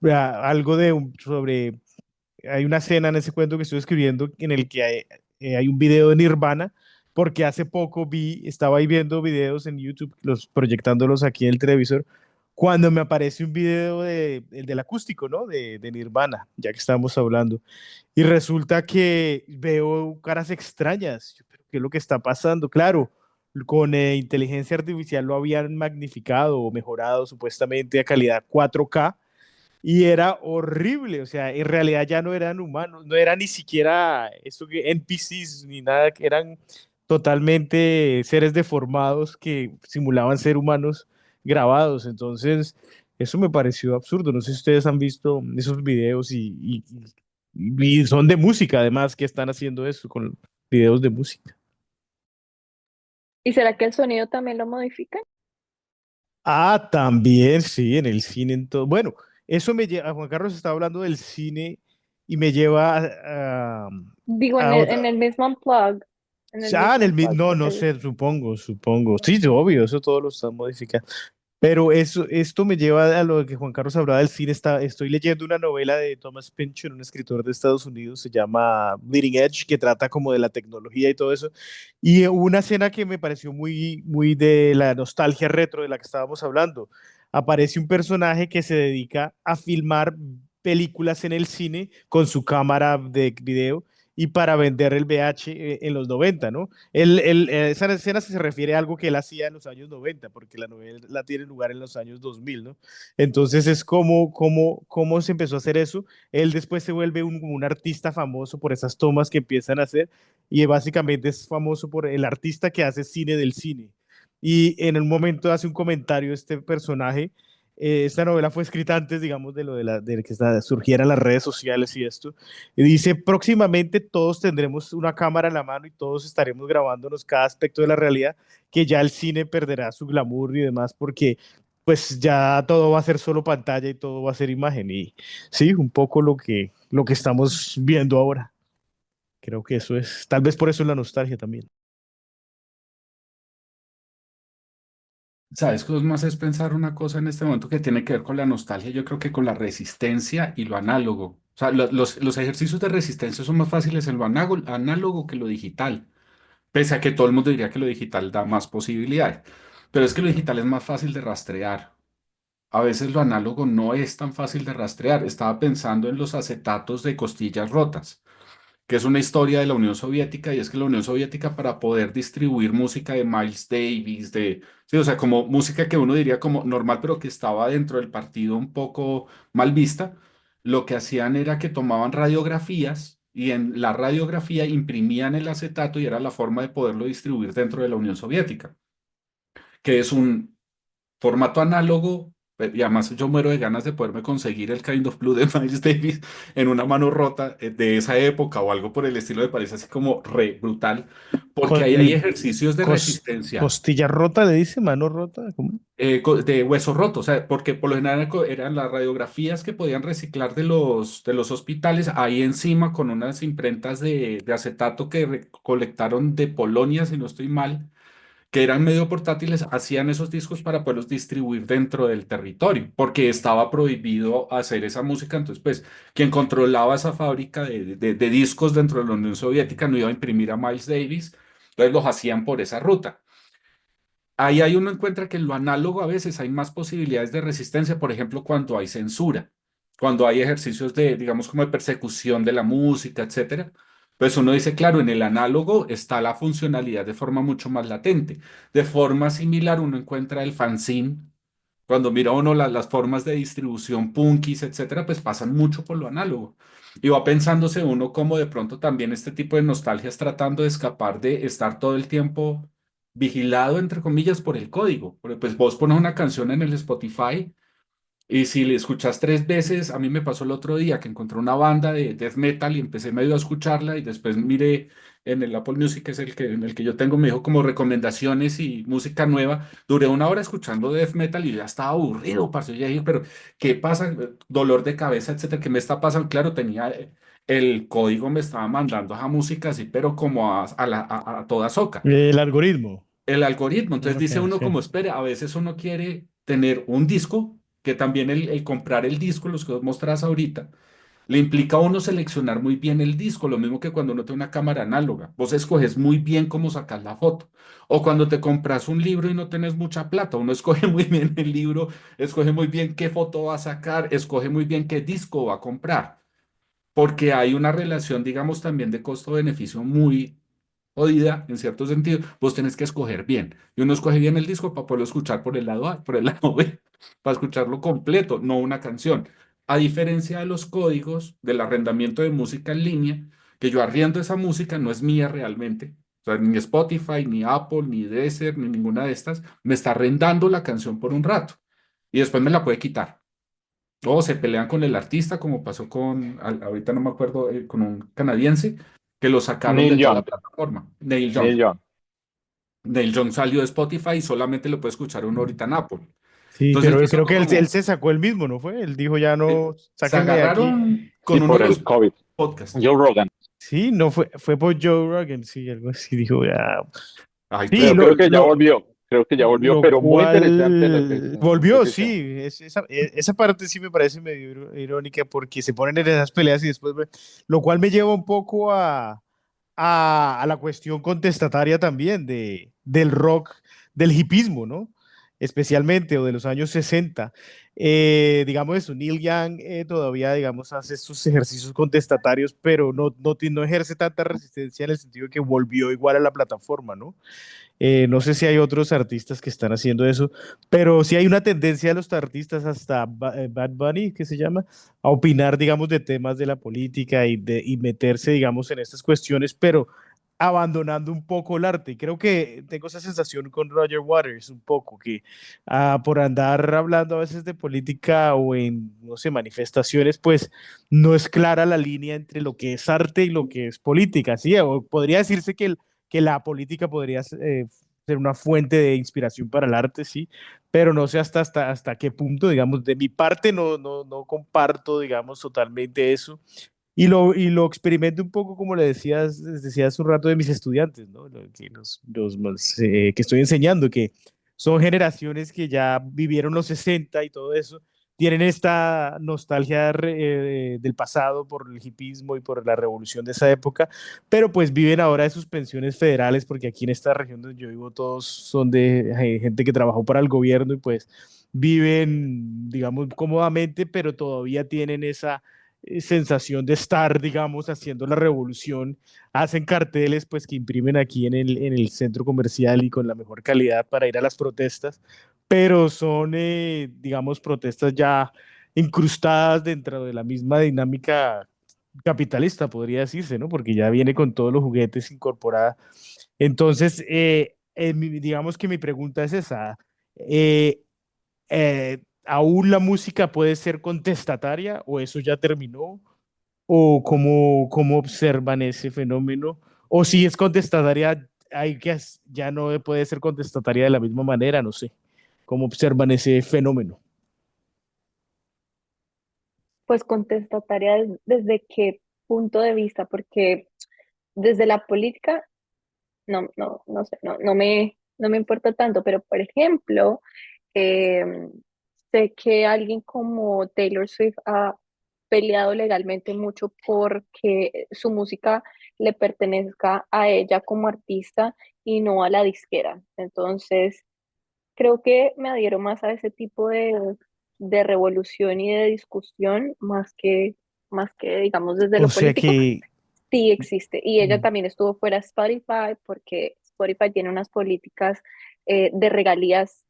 algo sobre, hay una escena en ese cuento que estoy escribiendo en el que hay un video de Nirvana, porque hace poco estaba ahí viendo videos en YouTube, proyectándolos aquí en el televisor, cuando me aparece un video el del acústico, ¿no? De Nirvana, ya que estamos hablando. Y resulta que veo caras extrañas. Yo, ¿pero qué es lo que está pasando? Claro, con inteligencia artificial lo habían magnificado o mejorado supuestamente a calidad 4K y era horrible. O sea, en realidad ya no eran humanos, no eran ni siquiera esto que NPCs ni nada, que eran totalmente seres deformados que simulaban ser humanos grabados. Entonces, eso me pareció absurdo. No sé si ustedes han visto esos videos y son de música, además, que están haciendo eso con videos de música. ¿Y será que el sonido también lo modifican? Ah, también, sí, en el cine, en todo. Bueno, eso me lleva, Juan Carlos estaba hablando del cine y me lleva Digo, a otra. en el mismo unplug, No, no sé, supongo. Sí, obvio, eso todo lo están modificando. Pero esto me lleva a lo que Juan Carlos hablaba del cine. Estoy leyendo una novela de Thomas Pynchon, un escritor de Estados Unidos, se llama Bleeding Edge, que trata como de la tecnología y todo eso. Y hubo una escena que me pareció muy, muy de la nostalgia retro de la que estábamos hablando. Aparece un personaje que se dedica a filmar películas en el cine con su cámara de video y para vender el VH en los 90, ¿no? Esa escena se refiere a algo que él hacía en los años 90, porque la novela tiene lugar en los años 2000, ¿no? Entonces es cómo se empezó a hacer eso. Él después se vuelve un artista famoso por esas tomas que empiezan a hacer y básicamente es famoso por el artista que hace cine del cine. Y en un momento hace un comentario este personaje. Esta novela fue escrita antes, digamos, de que surgieran las redes sociales y esto. Y dice, próximamente todos tendremos una cámara en la mano y todos estaremos grabándonos cada aspecto de la realidad, que ya el cine perderá su glamour y demás, porque pues ya todo va a ser solo pantalla y todo va a ser imagen. Y sí, un poco lo que estamos viendo ahora. Creo que eso es, tal vez por eso es la nostalgia también. ¿Sabes qué más es pensar una cosa en este momento que tiene que ver con la nostalgia? Yo creo que con la resistencia y lo análogo. O sea, los ejercicios de resistencia son más fáciles en lo análogo que lo digital, pese a que todo el mundo diría que lo digital da más posibilidades. Pero es que lo digital es más fácil de rastrear. A veces lo análogo no es tan fácil de rastrear. Estaba pensando en los acetatos de costillas rotas, que es una historia de la Unión Soviética, y es que la Unión Soviética, para poder distribuir música de Miles Davis, sí, o sea, como música que uno diría como normal, pero que estaba dentro del partido un poco mal vista, lo que hacían era que tomaban radiografías y en la radiografía imprimían el acetato y era la forma de poderlo distribuir dentro de la Unión Soviética, que es un formato análogo. Y además yo muero de ganas de poderme conseguir el Kind of Blue de Miles Davis en una mano rota de esa época o algo por el estilo. Me parece así como re brutal, porque ahí hay ejercicios de resistencia Costilla rota, le dice, mano rota, ¿cómo? de hueso roto, o sea, porque por lo general eran las radiografías que podían reciclar de los hospitales, ahí encima con unas imprentas de acetato que recolectaron de Polonia, si no estoy mal, que eran medio portátiles, hacían esos discos para poderlos distribuir dentro del territorio, porque estaba prohibido hacer esa música. Entonces, pues, quien controlaba esa fábrica de discos dentro de la Unión Soviética no iba a imprimir a Miles Davis, entonces los hacían por esa ruta. Ahí uno encuentra que en lo análogo a veces hay más posibilidades de resistencia, por ejemplo, cuando hay censura, cuando hay ejercicios de, digamos, como de persecución de la música, etcétera. Pues uno dice, claro, en el análogo está la funcionalidad de forma mucho más latente. De forma similar, uno encuentra el fanzine Cuando mira uno las formas de distribución punkis, etcétera, pues pasan mucho por lo análogo. Y va pensándose uno como de pronto también este tipo de nostalgias tratando de escapar de estar todo el tiempo vigilado, entre comillas, por el código. Porque pues vos pones una canción en el Spotify y si le escuchas 3 veces, a mí me pasó el otro día que encontré una banda de death metal y empecé medio a escucharla y después miré en el Apple Music, que es en el que yo tengo, me dijo como recomendaciones y música nueva. Duré una hora escuchando death metal y ya estaba aburrido, parce. Yo ya dije, pero ¿qué pasa? Dolor de cabeza, etcétera. ¿Qué me está pasando? Claro, tenía el código, me estaba mandando a música así, pero como a toda soca El algoritmo. el algoritmo. Entonces Ok, dice uno sí. como, espere, a veces uno quiere tener un disco, que también el comprar el disco, los que vos mostrás ahorita, le implica a uno seleccionar muy bien el disco, lo mismo que cuando uno tiene una cámara análoga. Vos escoges muy bien cómo sacar la foto. O cuando te compras un libro y no tenés mucha plata, uno escoge muy bien el libro, escoge muy bien qué foto va a sacar, escoge muy bien qué disco va a comprar. Porque hay una relación, digamos, también de costo-beneficio muy jodida en cierto sentido, vos tenés que escoger bien. Y uno escoge bien el disco para poderlo escuchar por el lado A, por el lado B, para escucharlo completo, no una canción. A diferencia de los códigos del arrendamiento de música en línea, que yo arriendo esa música, no es mía realmente. O sea, ni Spotify, ni Apple, ni Deezer, ni ninguna de estas, me está arrendando la canción por un rato y después me la puede quitar. O se pelean con el artista, como pasó con, ahorita no me acuerdo, con un canadiense, que lo sacaron de Neil toda la Young, plataforma. Neil Neil Young. Young. Neil Young salió de Spotify y solamente lo puede escuchar uno ahorita en Apple. Sí, Entonces pero dice creo uno que él como, se sacó el mismo, ¿no fue? Él dijo, ya no, se sáquenme de aquí. agarraron Sí, con uno de por el los COVID. podcasts. Joe Rogan. Sí, no fue por Joe Rogan, sí, algo así dijo, ya. Ay, Sí, Pero pero, creo que ya volvió. Creo que ya volvió, lo pero muy interesante cual lo volvió, que dice. sí, esa parte sí me parece medio irónica porque se ponen en esas peleas y después, lo cual me lleva un poco a la cuestión contestataria también del rock, del hipismo, ¿no? Especialmente, o de los años 60. Digamos eso, Neil Young todavía, digamos, hace sus ejercicios contestatarios, pero no ejerce tanta resistencia en el sentido de que volvió igual a la plataforma, ¿no? No sé si hay otros artistas que están haciendo eso, pero sí hay una tendencia de los artistas, hasta Bad Bunny, que se llama, a opinar, digamos, de temas de la política y meterse, digamos, en estas cuestiones, pero abandonando un poco el arte. Y creo que tengo esa sensación con Roger Waters, un poco, que por andar hablando a veces de política o en, no sé, manifestaciones, pues no es clara la línea entre lo que es arte y lo que es política, ¿sí? O podría decirse que la política podría ser una fuente de inspiración para el arte, sí, pero no sé hasta qué punto, digamos, de mi parte no comparto, digamos, totalmente eso. Y lo experimento un poco, como le decía hace un rato, de mis estudiantes, ¿no? Que estoy enseñando, que son generaciones que ya vivieron los 60 y todo eso, tienen esta nostalgia del pasado por el hipismo y por la revolución de esa época, pero pues viven ahora de sus pensiones federales, porque aquí en esta región donde yo vivo todos son de gente que trabajó para el gobierno y pues viven, digamos, cómodamente, pero todavía tienen esa sensación de estar, digamos, haciendo la revolución. Hacen carteles pues que imprimen aquí en el centro comercial y con la mejor calidad para ir a las protestas, pero son, digamos, protestas ya incrustadas dentro de la misma dinámica capitalista, podría decirse, ¿no? Porque ya viene con todos los juguetes incorporada. Entonces, digamos que mi pregunta es esa. ¿Aún la música puede ser contestataria o eso ya terminó? ¿O cómo observan ese fenómeno? ¿O si es contestataria, ya no puede ser contestataria de la misma manera? No sé. ¿Cómo observan ese fenómeno? Pues contestataria desde qué punto de vista, porque desde la política, no sé, no me importa tanto, pero por ejemplo, eh, sé que alguien como Taylor Swift ha peleado legalmente mucho porque su música le pertenezca a ella como artista y no a la disquera. Entonces, creo que me adhiero más a ese tipo de revolución y de discusión más que, digamos, desde O lo sea político. que, Sí existe. Y ella mm, también estuvo fuera de Spotify porque Spotify tiene unas políticas de regalías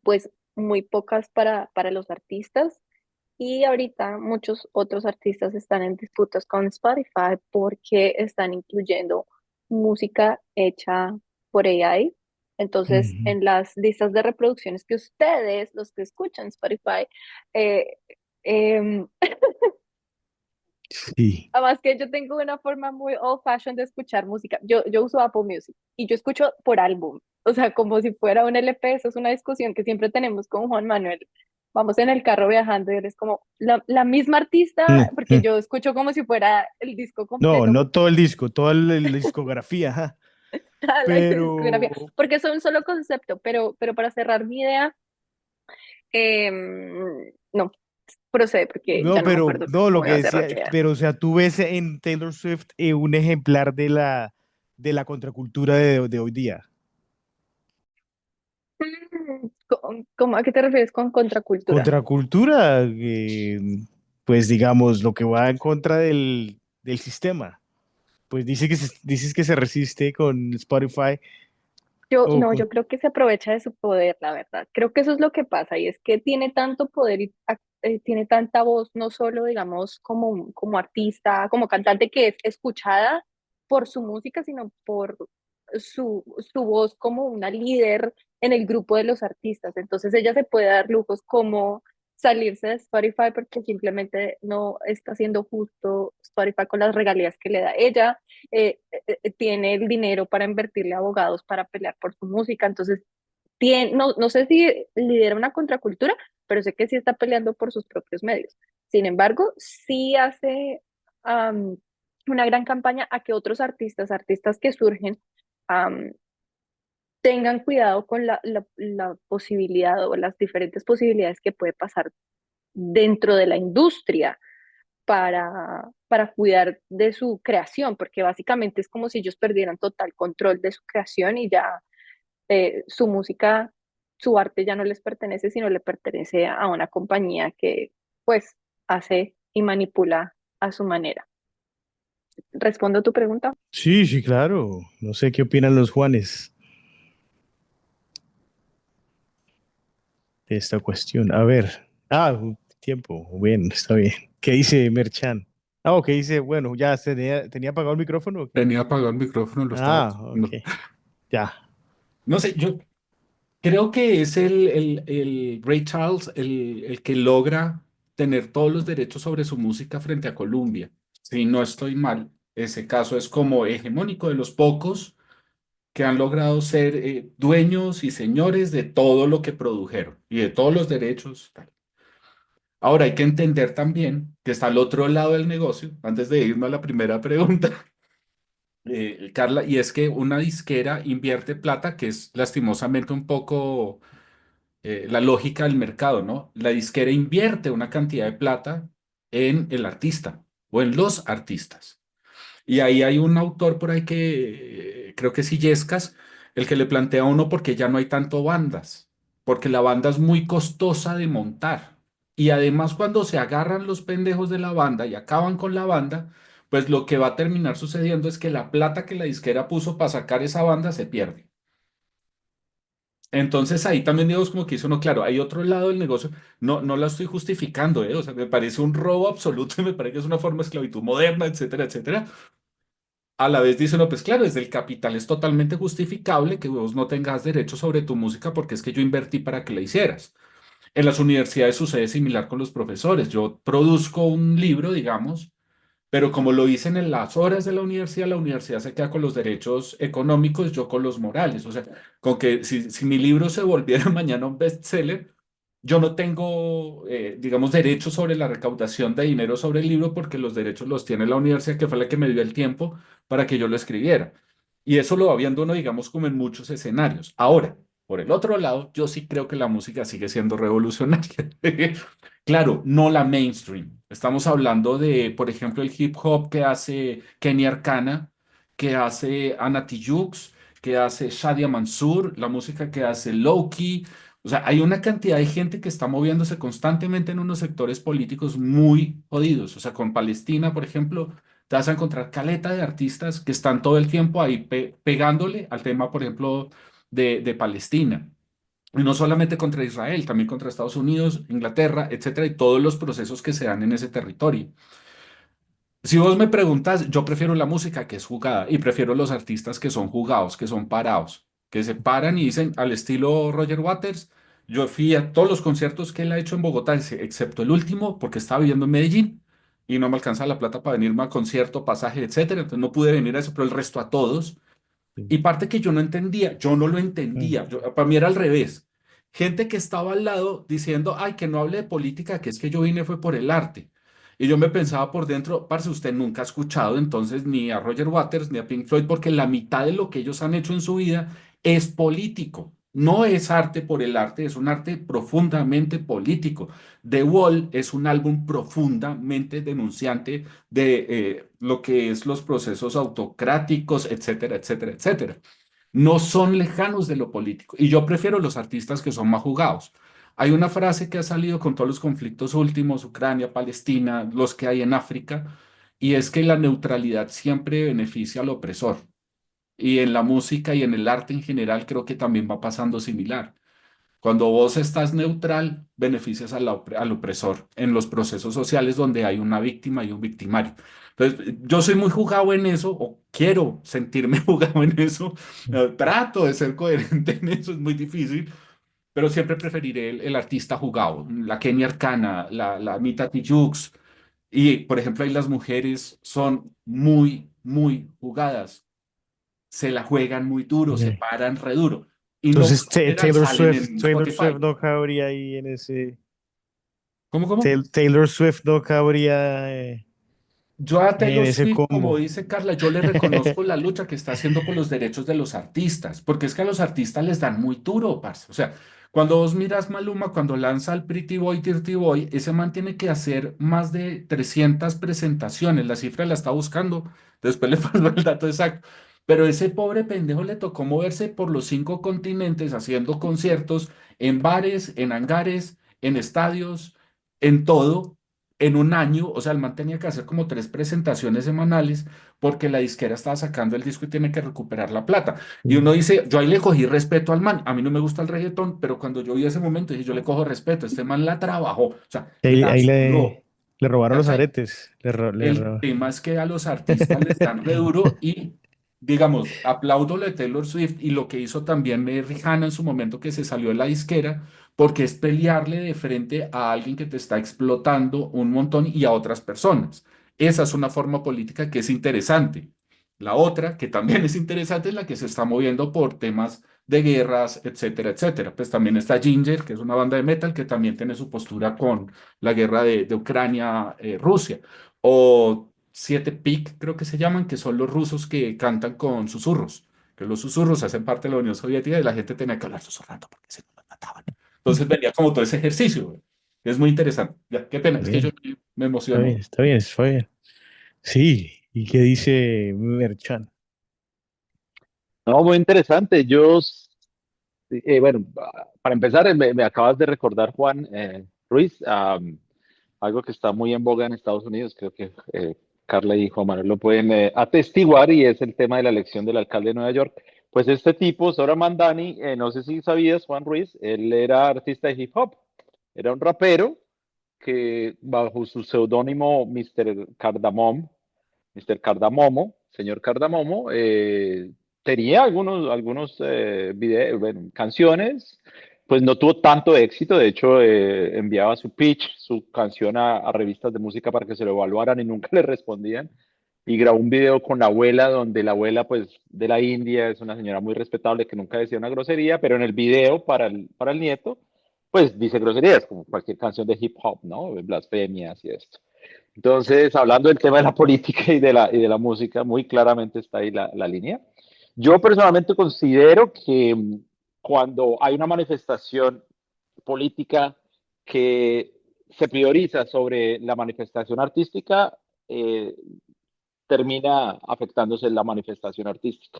pues muy pocas para los artistas. Y ahorita muchos otros artistas están en disputas con Spotify porque están incluyendo música hecha por AI. Entonces, Ujú. en las listas de reproducciones que ustedes, los que escuchan Spotify, eh, em, Sí. además que yo tengo una forma muy old fashioned de escuchar música. Yo uso Apple Music y yo escucho por álbum, o sea, como si fuera un LP. Eso es una discusión que siempre tenemos con Juan Manuel. Vamos en el carro viajando y él es como la misma artista, porque yo escucho como si fuera el disco No, completo, no todo el disco, toda la discografía, ajá. la discografía, Pero, porque es un solo concepto, pero para cerrar mi idea, no, procede porque ya no, no me pero, acuerdo no, lo cómo iba que a cerrar decía, mi idea. pero, o sea, tú ves en Taylor Swift un ejemplar de la contracultura de hoy día. ¿Cómo, a qué te refieres con contracultura? Contracultura, pues digamos, lo que va en contra del sistema. Pues dices que se resiste con Spotify Yo o no, con... yo creo que se aprovecha de su poder, la verdad. Creo que eso es lo que pasa y es que tiene tanto poder y tiene tanta voz, no solo, digamos, como artista, como cantante que es escuchada por su música, sino por su voz como una líder en el grupo de los artistas. Entonces ella se puede dar lujos como salirse de Spotify porque simplemente no está siendo justo Spotify con las regalías que le da ella. Tiene el dinero para invertirle a abogados para pelear por su música. Entonces, no sé si lidera una contracultura, pero sé que sí está peleando por sus propios medios. Sin embargo, sí hace um, una gran campaña a que otros artistas que surgen, um, tengan cuidado con la posibilidad o las diferentes posibilidades que puede pasar dentro de la industria para cuidar de su creación, porque básicamente es como si ellos perdieran total control de su creación y ya su música, su arte ya no les pertenece, sino le pertenece a una compañía que pues hace y manipula a su manera. ¿Respondo a tu pregunta? Sí, sí, claro. No sé qué opinan los Juanes de esta cuestión. A ver. Tiempo. Bien, está bien. ¿Qué dice Merchan? ¿Qué dice? Bueno, ya tenía apagado el micrófono. ¿O qué? Tenía apagado el micrófono, lo estaba... Ok. No, Ya. no sé, yo creo que es el Ray Charles el que logra tener todos los derechos sobre su música frente a Columbia. Si no estoy mal, ese caso es como hegemónico de los pocos que han logrado ser dueños y señores de todo lo que produjeron y de todos los derechos. Tal. Ahora hay que entender también que está al otro lado del negocio, antes de irme a la primera pregunta, Carla, y es que una disquera invierte plata, que es lastimosamente un poco la lógica del mercado, ¿no? La disquera invierte una cantidad de plata en el artista o en los artistas. Y ahí hay un autor por ahí que creo que es Illescas, el que le plantea a uno porque ya no hay tanto bandas, porque la banda es muy costosa de montar. Y además cuando se agarran los pendejos de la banda y acaban con la banda, pues lo que va a terminar sucediendo es que la plata que la disquera puso para sacar esa banda se pierde. Entonces ahí también digamos como que hizo uno, claro, hay otro lado del negocio, no la estoy justificando, ¿eh? O sea, me parece un robo absoluto y me parece que es una forma de esclavitud moderna, etcétera, etcétera. A la vez dice uno, pues claro, desde el capital es totalmente justificable que vos no tengas derecho sobre tu música porque es que yo invertí para que la hicieras. En las universidades sucede similar con los profesores. Yo produzco un libro, digamos, pero como lo dicen en las horas de la universidad se queda con los derechos económicos, yo con los morales. O sea, con que si mi libro se volviera mañana un bestseller, yo no tengo, digamos, derechos sobre la recaudación de dinero sobre el libro porque los derechos los tiene la universidad, que fue la que me dio el tiempo para que yo lo escribiera. Y eso lo va viendo uno, digamos, como en muchos escenarios. Ahora, por el otro lado, yo sí creo que la música sigue siendo revolucionaria. Claro, no la mainstream. Estamos hablando de, por ejemplo, el hip hop que hace Kenny Arcana, que hace Anna Tijoux, que hace Shadia Mansour, la música que hace Lowkey. O sea, hay una cantidad de gente que está moviéndose constantemente en unos sectores políticos muy jodidos. O sea, con Palestina, por ejemplo, te vas a encontrar caleta de artistas que están todo el tiempo ahí pegándole al tema, por ejemplo, de Palestina. Y no solamente contra Israel, también contra Estados Unidos, Inglaterra, etcétera, y todos los procesos que se dan en ese territorio. Si vos me preguntas, yo prefiero la música que es jugada y prefiero los artistas que son jugados, que son parados, que se paran y dicen al estilo Roger Waters. Yo fui a todos los conciertos que él ha hecho en Bogotá, excepto el último, porque estaba viviendo en Medellín y no me alcanza la plata para venirme a concierto, pasaje, etcétera. Entonces no pude venir a eso, pero el resto a todos. Sí. Y parte que yo no entendía, yo no lo Mm. entendía. Para mí era al revés. Gente que estaba al lado diciendo, ay, que no hable de política, que es que yo vine fue por el arte. Y yo me pensaba por dentro, parce, usted nunca ha escuchado entonces ni a Roger Waters ni a Pink Floyd, porque la mitad de lo que ellos han hecho en su vida es político. No es arte por el arte, es un arte profundamente político. The Wall es un álbum profundamente denunciante de lo que es los procesos autocráticos, etcétera, etcétera, etcétera. No son lejanos de lo político. Y yo prefiero los artistas que son más jugados. Hay una frase que ha salido con todos los conflictos últimos, Ucrania, Palestina, los que hay en África, y es que la neutralidad siempre beneficia al opresor. Y en la música y en el arte en general creo que también va pasando similar. Cuando vos estás neutral, beneficias al opresor en los procesos sociales donde hay una víctima y un victimario. Entonces, yo soy muy jugado en eso, o quiero sentirme jugado en eso. Trato de ser coherente en eso, es muy difícil, pero siempre preferiré el artista jugado, la Kenia Arcana, la Anita Tijoux. Y, por ejemplo, ahí las mujeres son muy, muy jugadas, se la juegan muy duro, se Ok. paran re duro. Y no por Entonces, lo general salen en Taylor Spotify. Swift no cabría ahí en ese. ¿Cómo, cómo? Taylor Swift no cabría Yo a en Taylor ese Swift, como combo. dice Carla, yo le reconozco la lucha que está haciendo por los derechos de los artistas, porque es que a los artistas les dan muy duro, parce. O sea, cuando vos miras Maluma, cuando lanza el Pretty Boy, Dirty Boy, ese man tiene que hacer más de 300 presentaciones, la cifra la está buscando, después le paso el dato exacto. Pero ese pobre pendejo le tocó moverse por los 5 continentes haciendo conciertos en bares, en hangares, en estadios, en todo en un año. O sea, el man tenía que hacer como 3 presentaciones semanales porque la disquera estaba sacando el disco y tiene que recuperar la plata. Y uno dice, yo ahí le cogí respeto al man. A mí no me gusta el reggaetón, pero cuando yo vi ese momento dije, yo le cojo respeto. Este man la trabajó, o sea, la Ahí sudó. le robaron los ¿Cachai? aretes. El tema es que a los artistas les dan re duro y, digamos, aplaudo lo de Taylor Swift y lo que hizo también Rihanna en su momento que se salió de la disquera, porque es pelearle de frente a alguien que te está explotando un montón y a otras personas. Esa es una forma política que es interesante. La otra, que también es interesante, es la que se está moviendo por temas de guerras, etcétera, etcétera. Pues también está Ginger, que es una banda de metal que también tiene su postura con la guerra de Ucrania, Rusia. O Siete Pik, creo que se llaman, que son los rusos que cantan con susurros, que los susurros hacen parte de la Unión Soviética y la gente tenía que hablar susurrando porque si no los mataban. Entonces venía como todo ese ejercicio, güey. Es muy interesante. Ya, qué pena, Está es que yo bien, me está bien, emociono. está bien, está bien. Sí, ¿y qué dice Merchan? No, muy interesante. Bueno, para empezar, me acabas de recordar, Juan Ruiz, algo que está muy en boga en Estados Unidos, creo que Carla y Juan Manuel lo pueden atestiguar, y es el tema de la elección del alcalde de Nueva York. Pues este tipo, Sora Mandani, no sé si sabías, Juan Ruiz, él era artista de hip hop, era un rapero que bajo su seudónimo Mr. Cardamomo, señor Cardamomo, tenía algunos videos, bueno, canciones, pues no tuvo tanto éxito. De hecho, enviaba su pitch, su canción a revistas de música para que se lo evaluaran y nunca le respondían. Y grabó un video con la abuela, donde la abuela, pues, de la India, es una señora muy respetable que nunca decía una grosería, pero en el video para el nieto, pues dice groserías, como cualquier canción de hip hop, ¿no? Blasfemias y esto. Entonces, hablando del tema de la política y de la música, muy claramente está ahí la línea. Yo personalmente considero que cuando hay una manifestación política que se prioriza sobre la manifestación artística, eh, termina afectándose la manifestación artística,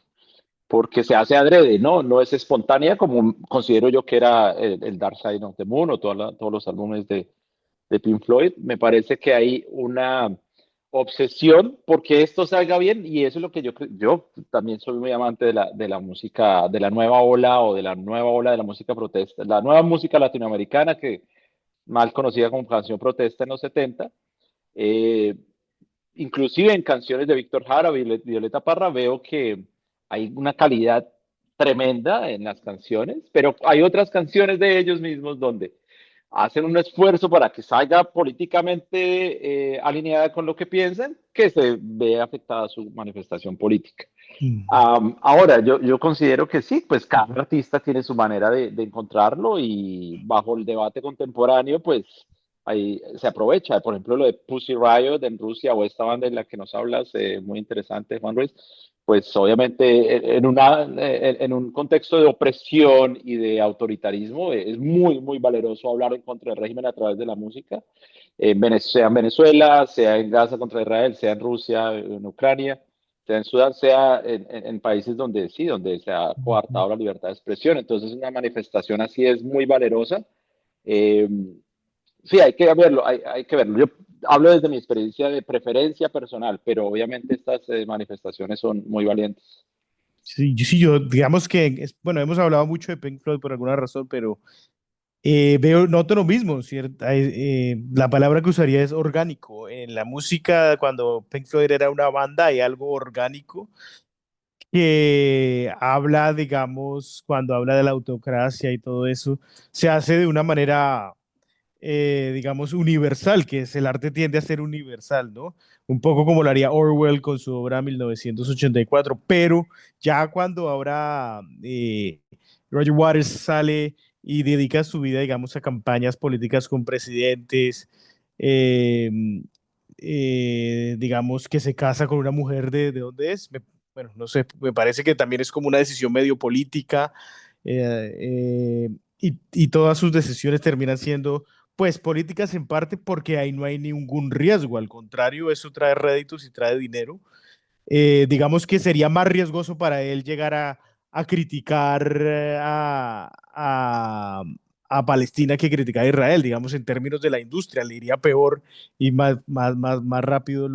porque se hace adrede, ¿no? No es espontánea como considero yo que era el Dark Side of the Moon o todos los álbumes de Pink Floyd. Me parece que hay obsesión porque esto salga bien y eso es lo que yo también soy muy amante de la música, de la nueva ola o de la nueva ola de la música protesta, la nueva música latinoamericana que mal conocida como canción protesta en los 70. Eh, Inclusive en canciones de Víctor Jara, Violeta Parra, veo que hay una calidad tremenda en las canciones, pero hay otras canciones de ellos mismos donde hacen un esfuerzo para que salga políticamente alineada con lo que piensan, que se ve afectada su manifestación política. Mm. Ahora, yo considero que sí, pues cada artista tiene su manera de encontrarlo y bajo el debate contemporáneo, pues ahí se aprovecha. Por ejemplo, lo de Pussy Riot en Rusia o esta banda en la que nos hablas, muy interesante, Juan Ruiz, pues obviamente en un contexto de opresión y de autoritarismo es muy, muy valeroso hablar en contra del régimen a través de la música, sea en Venezuela, sea en Gaza contra Israel, sea en Rusia, en Ucrania, sea en Sudán, sea en países donde sí, donde se ha coartado la libertad de expresión. Entonces, una manifestación así es muy valerosa. Eh, sí, hay que verlo, hay que verlo. Yo hablo desde mi experiencia de preferencia personal, pero obviamente estas manifestaciones son muy valientes. Sí, digamos que, bueno, hemos hablado mucho de Pink Floyd por alguna razón, pero noto lo mismo, ¿cierto? La palabra que usaría es orgánico. En la música, cuando Pink Floyd era una banda, hay algo orgánico que habla, digamos, cuando habla de la autocracia y todo eso, se hace de una manera, digamos, universal, que es el arte tiende a ser universal, ¿no? Un poco como lo haría Orwell con su obra 1984, pero ya cuando ahora Roger Waters sale y dedica su vida, digamos, a campañas políticas con presidentes, eh, digamos, que se casa con una mujer de dónde es, bueno, no sé, me parece que también es como una decisión medio política, y todas sus decisiones terminan siendo pues políticas en parte porque ahí no hay ningún riesgo, al contrario, eso trae réditos y trae dinero. Digamos que sería más riesgoso para él llegar a criticar a Palestina que criticar a Israel, digamos, en términos de la industria, le iría peor y más rápido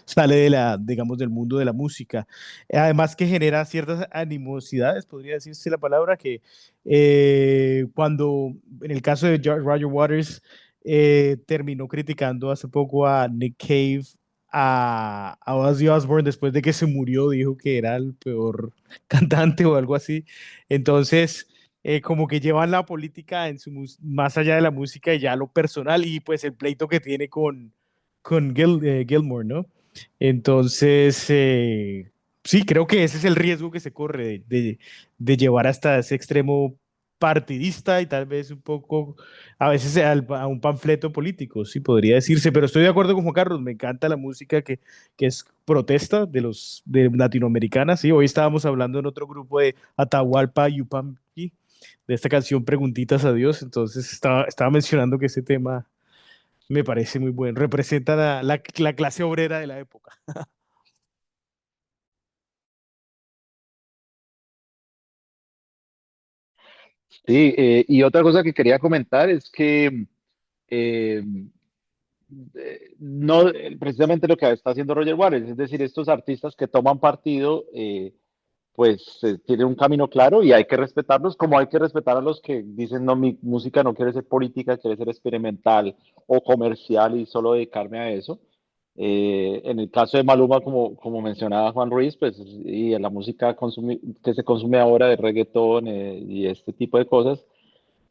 sale digamos, del mundo de la música. Además que genera ciertas animosidades, podría decirse la palabra, que cuando, en el caso de Roger Waters, terminó criticando hace poco a Nick Cave, a Ozzy Osbourne después de que se murió, dijo que era el peor cantante o algo así. Entonces, como que llevan la política más allá de la música y ya lo personal y pues el pleito que tiene con Gilmore, ¿no? Entonces, sí, creo que ese es el riesgo que se corre de llevar hasta ese extremo partidista y tal vez un poco, a veces a un panfleto político, sí, podría decirse, pero estoy de acuerdo con Juan Carlos, me encanta la música que es protesta de latinoamericanas, sí, hoy estábamos hablando en otro grupo de Atahualpa Yupanqui, de esta canción Preguntitas a Dios, entonces estaba mencionando que ese tema me parece muy bueno, representa la clase obrera de la época. Sí, y otra cosa que quería comentar es que eh, no, precisamente lo que está haciendo Roger Waters, es decir, estos artistas que toman partido, pues tienen un camino claro y hay que respetarlos, como hay que respetar a los que dicen, no, mi música no quiere ser política, quiere ser experimental o comercial y solo dedicarme a eso. En el caso de Maluma, como mencionaba Juan Ruiz, pues y en la música que se consume ahora de reggaetón y este tipo de cosas,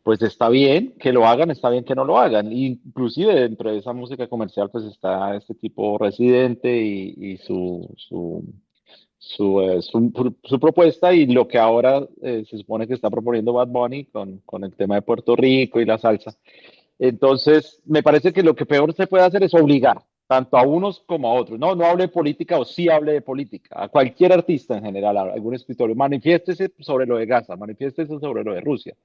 pues está bien que lo hagan, está bien que no lo hagan. Inclusive dentro de esa música comercial, pues está este tipo Residente y su propuesta y lo que ahora se supone que está proponiendo Bad Bunny con el tema de Puerto Rico y la salsa. Entonces, me parece que lo que peor se puede hacer es obligar, tanto a unos como a otros. No, no hable de política o sí hable de política. A cualquier artista en general, a algún escritorio, manifiéstese sobre lo de Gaza, manifiéstese sobre lo de Rusia.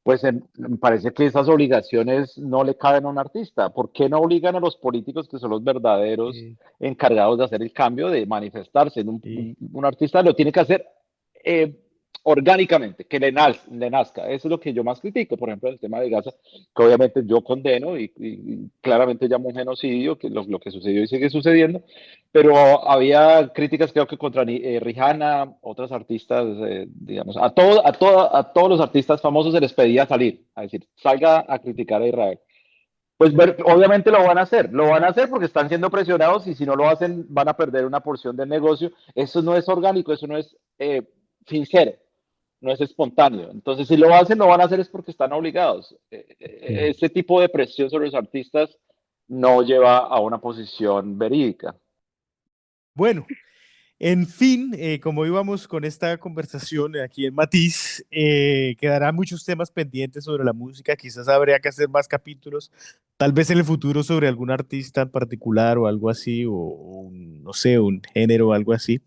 Pues me parece que esas obligaciones no le caben a un artista. ¿Por qué no obligan a los políticos, que son los verdaderos Sí, encargados de hacer el cambio, de manifestarse? sí. Un artista lo tiene que hacer orgánicamente, que le nazca. Eso es lo que yo más critico, por ejemplo, en el tema de Gaza, que obviamente yo condeno y claramente llamo un genocidio, que lo que sucedió y sigue sucediendo, pero había críticas creo que contra Rihanna, otras artistas, digamos, a todos los artistas famosos se les pedía salir, a decir, salga a criticar a Israel. Pues obviamente lo van a hacer porque están siendo presionados y si no lo hacen van a perder una porción del negocio. Eso no es orgánico, eso no es sincero, no es espontáneo. Entonces, si lo hacen, lo van a hacer es porque están obligados. Ese tipo de presión sobre los artistas no lleva a una posición verídica. Bueno, en fin, como íbamos con esta conversación aquí en Matiz, quedarán muchos temas pendientes sobre la música. Quizás habría que hacer más capítulos, tal vez en el futuro sobre algún artista en particular o algo así, no sé, un género o algo así.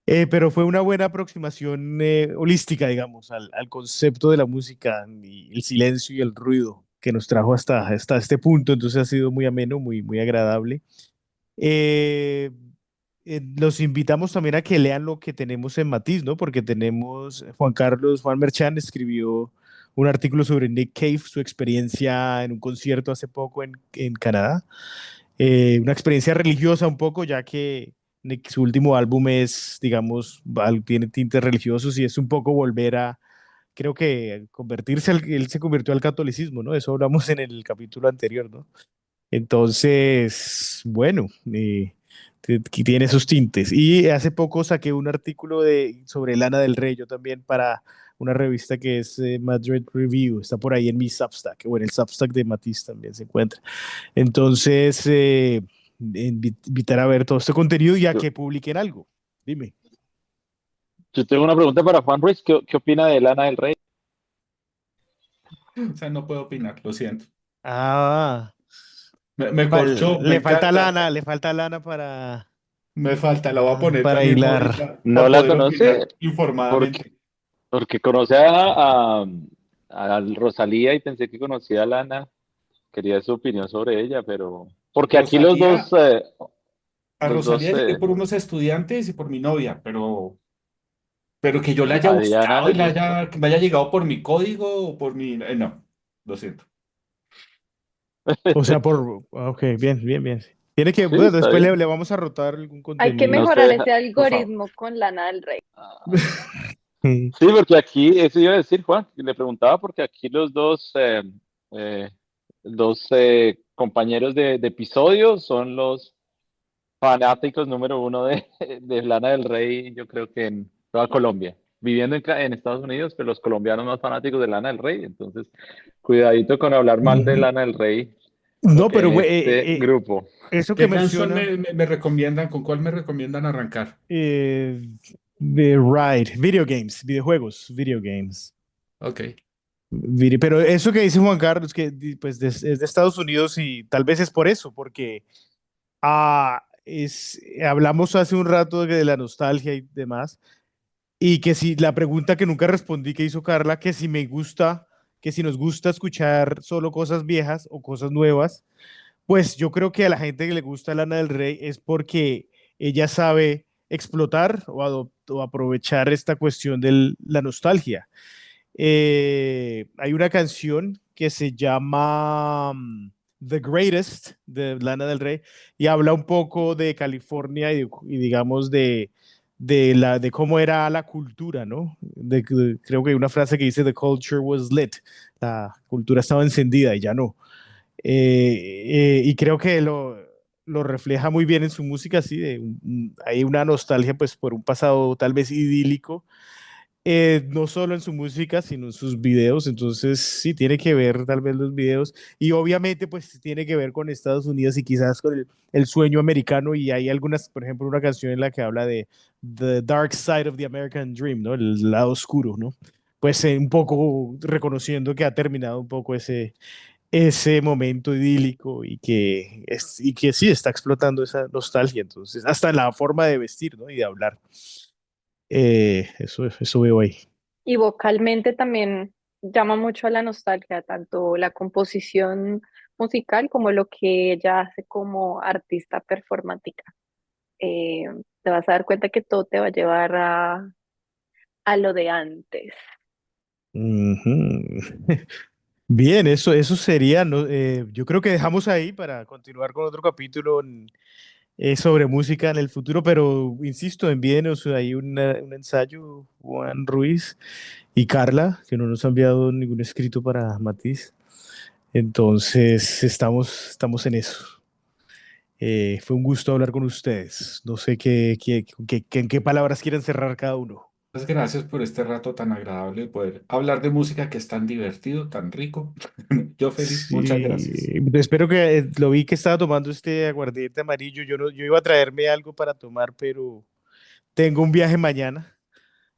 Pero fue una buena aproximación holística, digamos, al concepto de la música y el silencio y el ruido que nos trajo hasta este punto. Entonces ha sido muy ameno, muy agradable. Eh, los invitamos también a que lean lo que tenemos en Matiz, ¿no? Porque tenemos, Juan Merchán escribió un artículo sobre Nick Cave, su experiencia en un concierto hace poco en Canadá. Una experiencia religiosa un poco, ya que su último álbum es, digamos, tiene tintes religiosos y es un poco volver a, creo que convertirse, él se convirtió al catolicismo, ¿no? Eso hablamos en el capítulo anterior, ¿no? Entonces, bueno, que tiene esos tintes. Y hace poco saqué un artículo sobre Lana del Rey, yo también para una revista que es Madrid Review, está por ahí en mi Substack, o en el Substack de Matiz también se encuentra. Entonces, invitar a ver todo este contenido y a Yo, que publiquen algo. Dime. yo tengo una pregunta para Juan Ruiz. ¿Qué opina de Lana del Rey? O sea, no puedo opinar, lo siento. Ah, Me corchó, me encanta. le falta lana Me falta, la voy a poner ya para mismo hilar. ahorita No para la poder conoce opinar informadamente. porque, porque conoce a Rosalía y pensé que conocía a Lana. Quería su opinión sobre ella, pero porque aquí Rosalía, a los dos, Rosalía llegué por unos estudiantes y por mi novia, pero que yo la haya a Diana buscado y les gusta. que me haya llegado por mi código o por mi... no, lo siento. O sea, ok, bien. Tiene que, Sí, bueno, está después bien. le vamos a rotar algún Hay que No contenido. se mejorar deja, ese por favor. algoritmo con Lana del Rey. Ah, sí, porque aquí, eso iba a decir Juan, y le preguntaba porque aquí los eh, dos compañeros de episodio son los fanáticos número uno de Lana del Rey, yo creo que en toda Colombia. Viviendo en Estados Unidos, pero los colombianos más fanáticos de Lana del Rey. Entonces, cuidadito con hablar mal de Ujú. Lana del Rey No, pero en este grupo. eso que ¿Qué canción menciona, me recomiendan? ¿Con cuál me recomiendan arrancar? de Ride, video games, videojuegos, video games. Ok. Pero eso que dice Juan Carlos, que pues es de Estados Unidos y tal vez es por eso, porque hablamos hace un rato de la nostalgia y demás. Y que si la pregunta que nunca respondí que hizo Carla, que si me gusta, que si nos gusta escuchar solo cosas viejas o cosas nuevas, pues yo creo que a la gente que le gusta Lana del Rey es porque ella sabe explotar o aprovechar esta cuestión de la nostalgia. Hay una canción que se llama The Greatest de Lana del Rey y habla un poco de California y digamos de cómo era la cultura, ¿no? Creo que hay una frase que dice The culture was lit, la cultura estaba encendida y ya no. Y creo que lo refleja muy bien en su música, así hay una nostalgia pues por un pasado tal vez idílico, no solo en su música, sino en sus videos. Entonces, sí, tiene que ver tal vez los videos. Y obviamente, pues tiene que ver con Estados Unidos y quizás con el sueño americano. Y hay algunas, por ejemplo, una canción en la que habla de The Dark Side of the American Dream, ¿no? El lado oscuro, ¿no? Pues un poco reconociendo que ha terminado un poco ese momento idílico y que sí está explotando esa nostalgia. Entonces, hasta la forma de vestir, ¿no? Y de hablar. Eso veo ahí. Y vocalmente también llama mucho a la nostalgia, tanto la composición musical como lo que ella hace como artista performática. Eh, Te vas a dar cuenta que todo te va a llevar a lo de antes. Ujú. Bien, eso sería, ¿no? Yo creo que dejamos ahí para continuar con otro capítulo sobre música en el futuro, pero insisto, envíenos ahí un ensayo, Juan Ruiz y Carla, que no nos ha enviado ningún escrito para Matiz. Entonces, estamos en eso. Fue un gusto hablar con ustedes. No sé en qué palabras quieren cerrar cada uno. Muchas gracias por este rato tan agradable de poder hablar de música que es tan divertido, tan rico. Yo feliz, muchas Sí, gracias. espero que lo vi que estaba tomando este aguardiente amarillo. Yo no, yo iba a traerme algo para tomar, pero tengo un viaje mañana,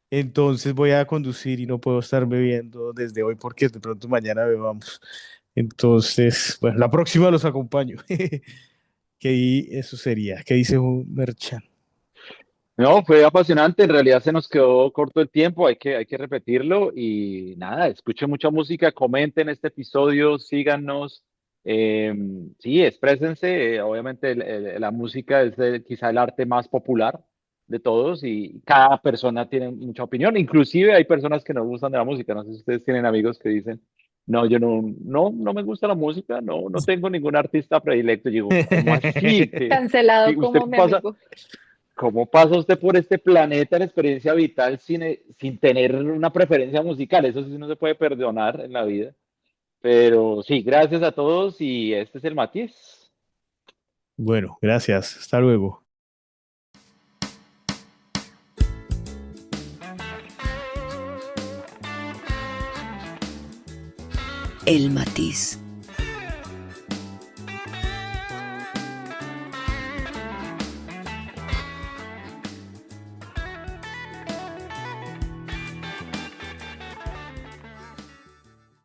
entonces voy a conducir y no puedo estar bebiendo desde hoy porque de pronto mañana bebamos. Entonces, bueno, la próxima los acompaño. Eso sería. ¿Qué dice un Merchan? No, fue apasionante, en realidad se nos quedó corto el tiempo, hay que repetirlo y nada, escuchen mucha música, comenten este episodio, síganos, eh, sí, exprésense, obviamente la música es quizá el arte más popular de todos y cada persona tiene mucha opinión, inclusive hay personas que no gustan de la música, no sé si ustedes tienen amigos que dicen, no, yo no me gusta la música, no tengo ningún artista predilecto, y digo, ¿cómo así? Cancelado ¿Usted como mi pasa? amigo. ¿Cómo pasa usted por este planeta en experiencia vital sin tener una preferencia musical? Eso sí no se puede perdonar en la vida. Pero sí, gracias a todos y este es el matiz. Bueno, gracias. Hasta luego. El Matiz.